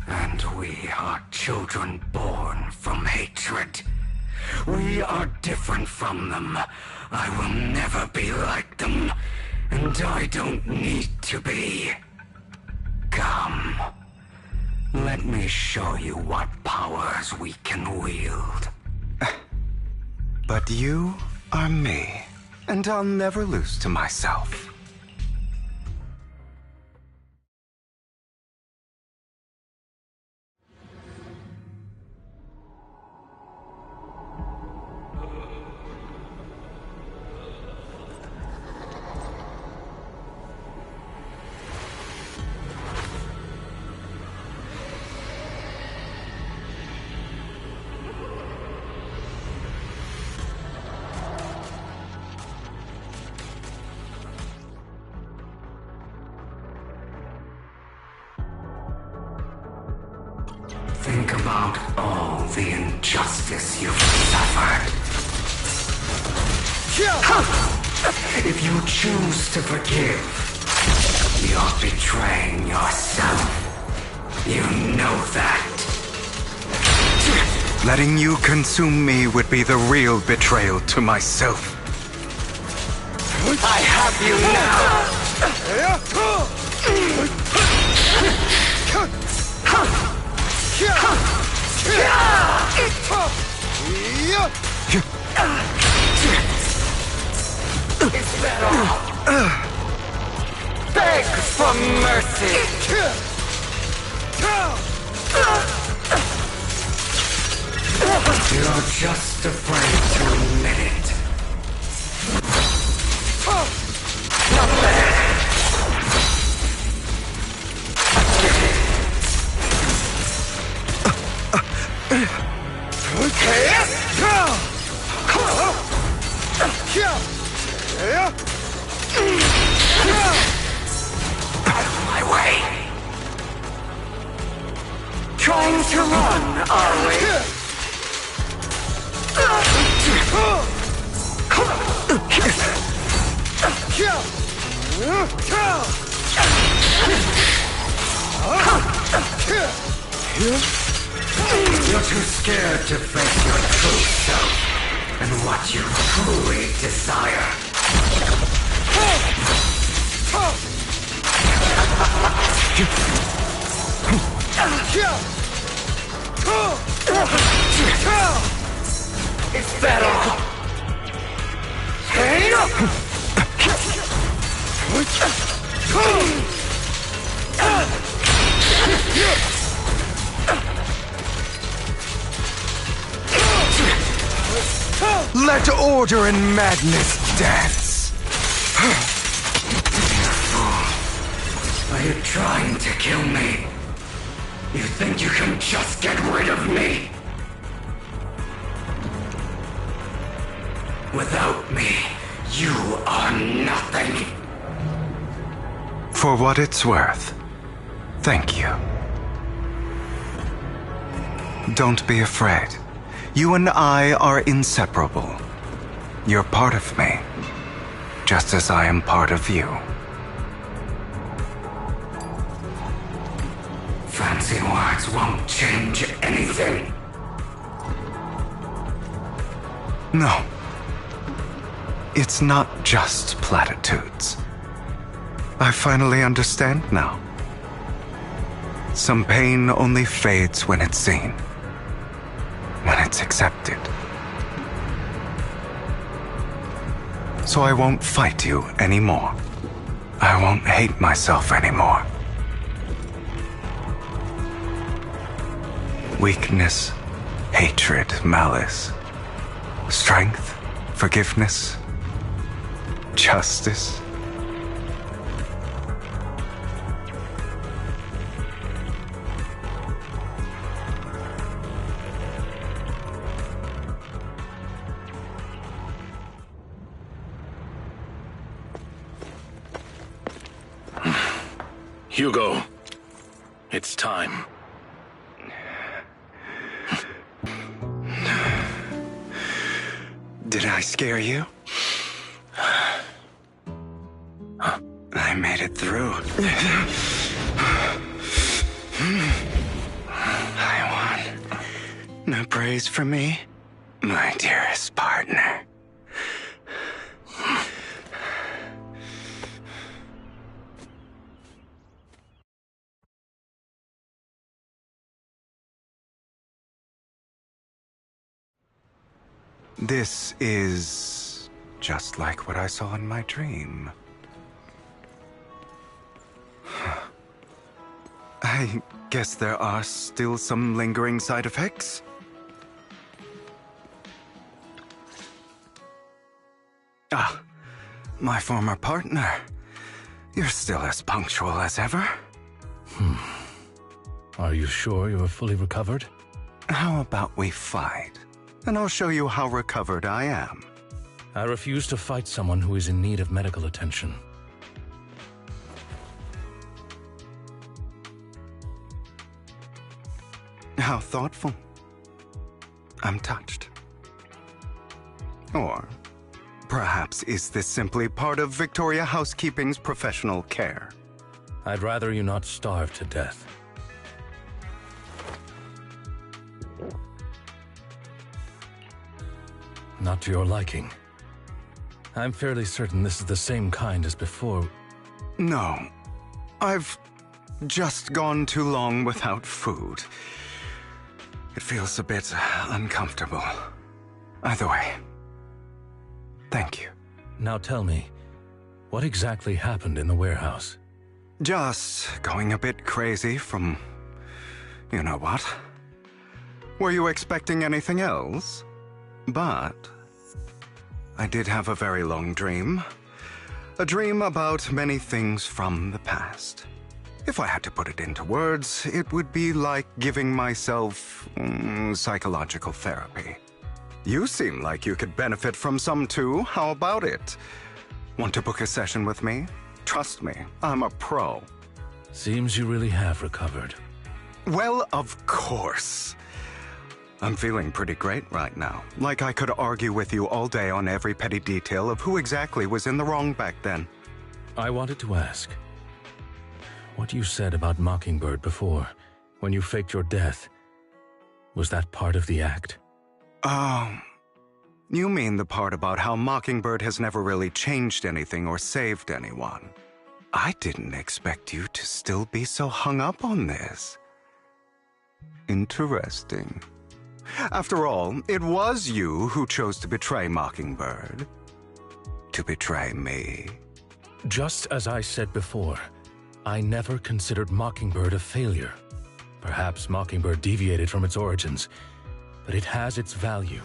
And we are children born from hatred. We are different from them. I will never be like them, and I don't need to be. Come, let me show you what powers we can wield. But you are me, and I'll never lose to myself. Think about all the injustice you've suffered. If you choose to forgive, you're betraying yourself. You know that. Letting you consume me would be the real betrayal to myself. I have you Is that all? Beg for mercy! You're just afraid to admit it. Not bad. Out of my way. Trying to run, are we? You're too scared to face your true self and what you truly desire. Is that all? Let order and madness dance. Are you trying to kill me? You think you can just get rid of me? Without me, you are nothing. For what it's worth, thank you. Don't be afraid. You and I are inseparable. You're part of me, just as I am part of you. Fancy words won't change anything. No. It's not just platitudes. I finally understand now. Some pain only fades when it's seen, when it's accepted. So I won't fight you anymore. I won't hate myself anymore. Weakness, hatred, malice, strength, forgiveness, justice. Hugo, it's time. Did I scare you? I made it through. I won. No praise from me, my dearest partner. This is just like what I saw in my dream. I guess there are still some lingering side effects. Ah, my former partner. You're still as punctual as ever. Are you sure you're fully recovered? How about we fight? And I'll show you how recovered I am. I refuse to fight someone who is in need of medical attention. How thoughtful. I'm touched. Or perhaps is this simply part of Victoria Housekeeping's professional care? I'd rather you not starve to death. Not to your liking. I'm fairly certain this is the same kind as before. No. I've just gone too long without food. It feels a bit uncomfortable. Either way, thank you. Now tell me, what exactly happened in the warehouse? Just going a bit crazy from... you know what? Were you expecting anything else? But I did have a very long dream. A dream about many things from the past. If I had to put it into words, it would be like giving myself psychological therapy. You seem like you could benefit from some too. How about it? Want to book a session with me? Trust me, I'm a pro. Seems you really have recovered. Well, of course. I'm feeling pretty great right now. Like I could argue with you all day on every petty detail of who exactly was in the wrong back then. I wanted to ask, what you said about Mockingbird before, When you faked your death, was that part of the act? Oh, you mean the part about how Mockingbird has never really changed anything or saved anyone. I didn't expect you to still be so hung up on this. Interesting. After all, it was you who chose to betray Mockingbird. To betray me. Just as I said before, I never considered Mockingbird a failure. Perhaps Mockingbird deviated from its origins, but it has its value.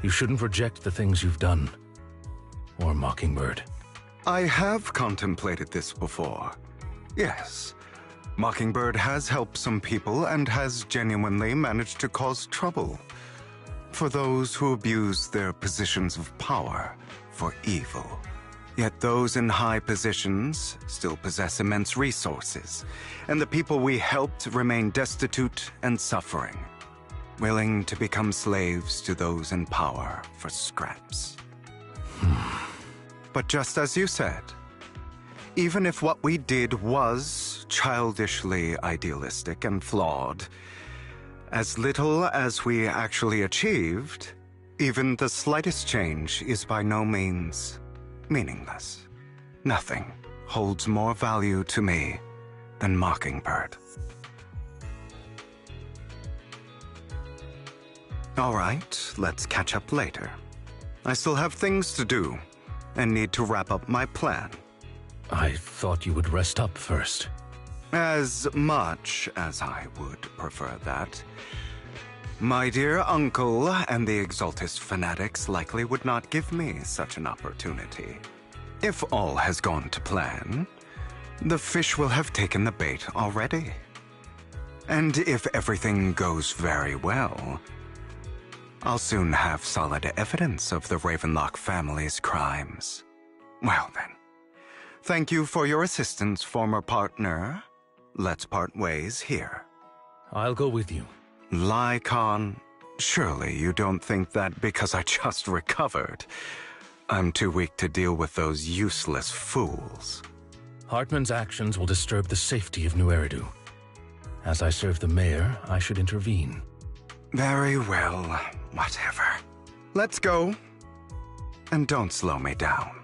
You shouldn't reject the things you've done. Or Mockingbird. I have contemplated this before. Yes. Mockingbird has helped some people and has genuinely managed to cause trouble. For those who abuse their positions of power for evil. Yet those in high positions still possess immense resources, and the people we helped remain destitute and suffering, willing to become slaves to those in power for scraps. But just as you said, even if what we did was childishly idealistic and flawed, as little as we actually achieved, even the slightest change is by no means meaningless. Nothing holds more value to me than Mockingbird. All right, let's catch up later. I still have things to do and need to wrap up my plan. I thought you would rest up first. As much as I would prefer that. My dear uncle and the Exaltist fanatics likely would not give me such an opportunity. If all has gone to plan, the fish will have taken the bait already. And if everything goes very well, I'll soon have solid evidence of the Ravenlock family's crimes. Well then, thank you for your assistance, former partner. Let's part ways here. I'll go with you. Lycon, surely you don't think that because I just recovered, I'm too weak to deal with those useless fools. Hartman's actions will disturb the safety of New Eridu. As I serve the mayor, I should intervene. Very well, whatever. Let's go. And don't slow me down.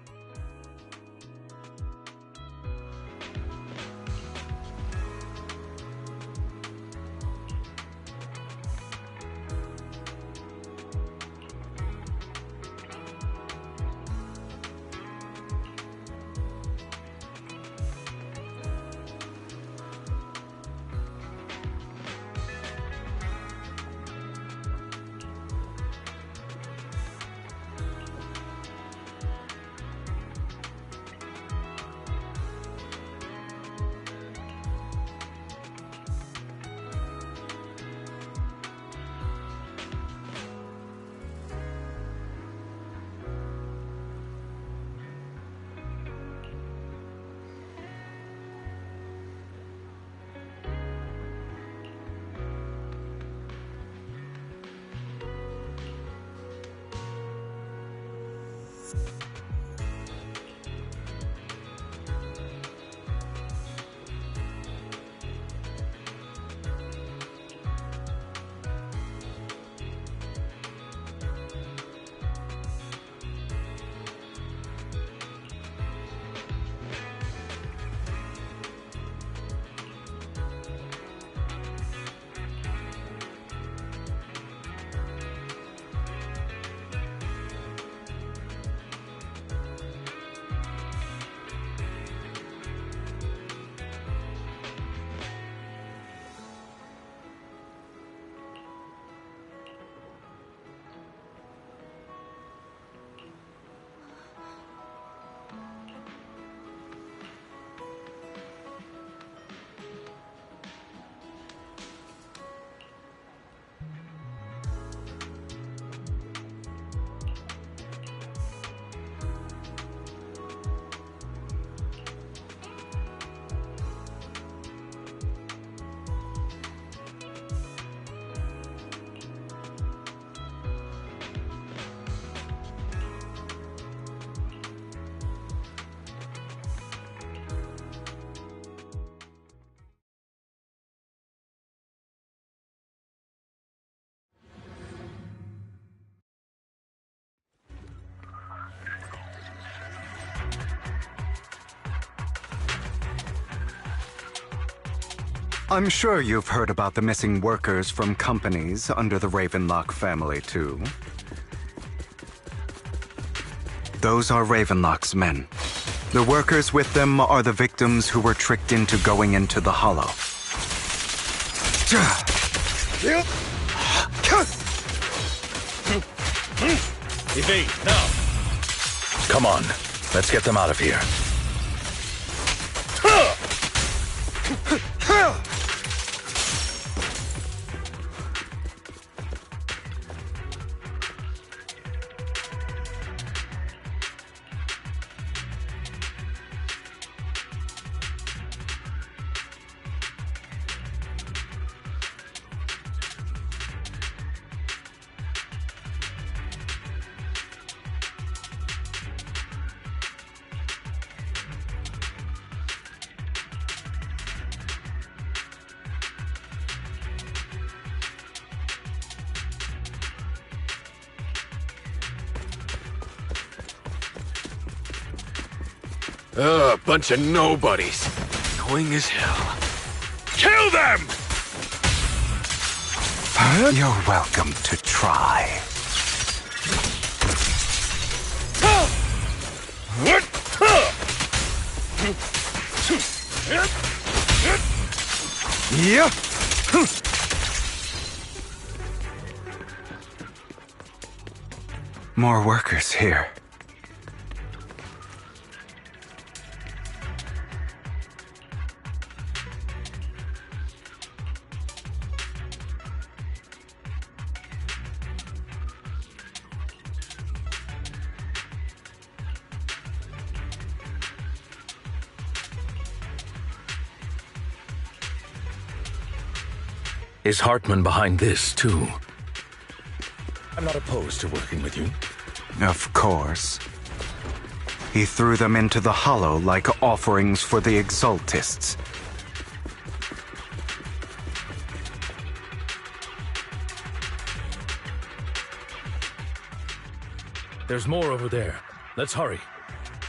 I'm sure you've heard about the missing workers from companies under the Ravenlock family, too. Those are Ravenlock's men. The workers with them are the victims who were tricked into going into the Hollow. Evade, now! Come on, let's get them out of here. Bunch of nobodies. Annoying as hell. Kill them! You're welcome to try. Yeah. More workers here. Is Hartman behind this, too? I'm not opposed to working with you. Of course. He threw them into the Hollow like offerings for the Exaltists. There's more over there. Let's hurry.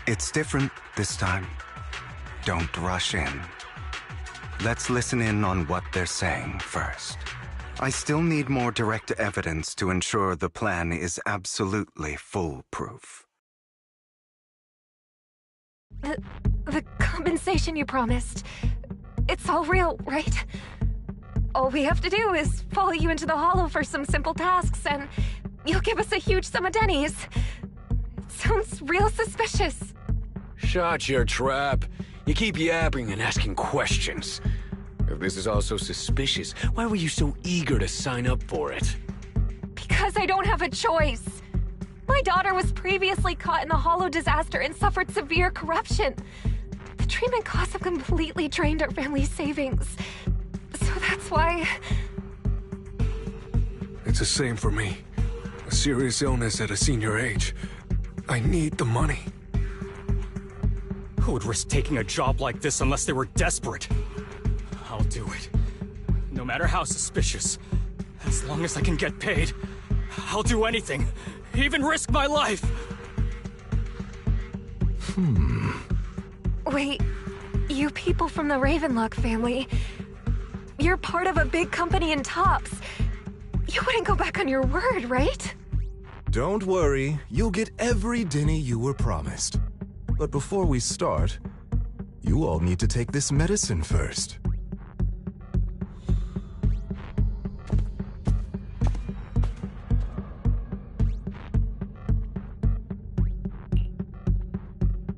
It's different this time. Don't rush in. Let's listen in on what they're saying first. I still need more direct evidence to ensure the plan is absolutely foolproof. The compensation you promised, it's all real, right? All we have to do is follow you into the Hollow for some simple tasks, and you'll give us a huge sum of dennies. It sounds real suspicious. Shut your trap. You keep yapping and asking questions. If this is all so suspicious, why were you so eager to sign up for it? Because I don't have a choice. My daughter was previously caught in the Hollow disaster and suffered severe corruption. The treatment costs have completely drained our family's savings. So that's why... It's the same for me. A serious illness at a senior age. I need the money. Who would risk taking a job like this unless they were desperate? I'll do it. No matter how suspicious. As long as I can get paid, I'll do anything. Even risk my life. Wait, you people from the Ravenlock family, you're part of a big company in Tops. You wouldn't go back on your word, right? Don't worry, you'll get every denny you were promised. But before we start, you all need to take this medicine first.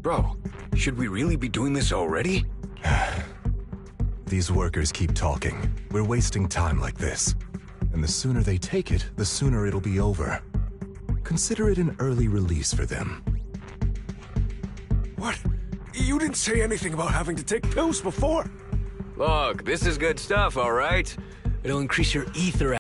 Bro, should we really be doing this already? These workers keep talking. We're wasting time like this. And the sooner they take it, the sooner it'll be over. Consider it an early release for them. What? You didn't say anything about having to take pills before. Look, this is good stuff, all right? It'll increase your ether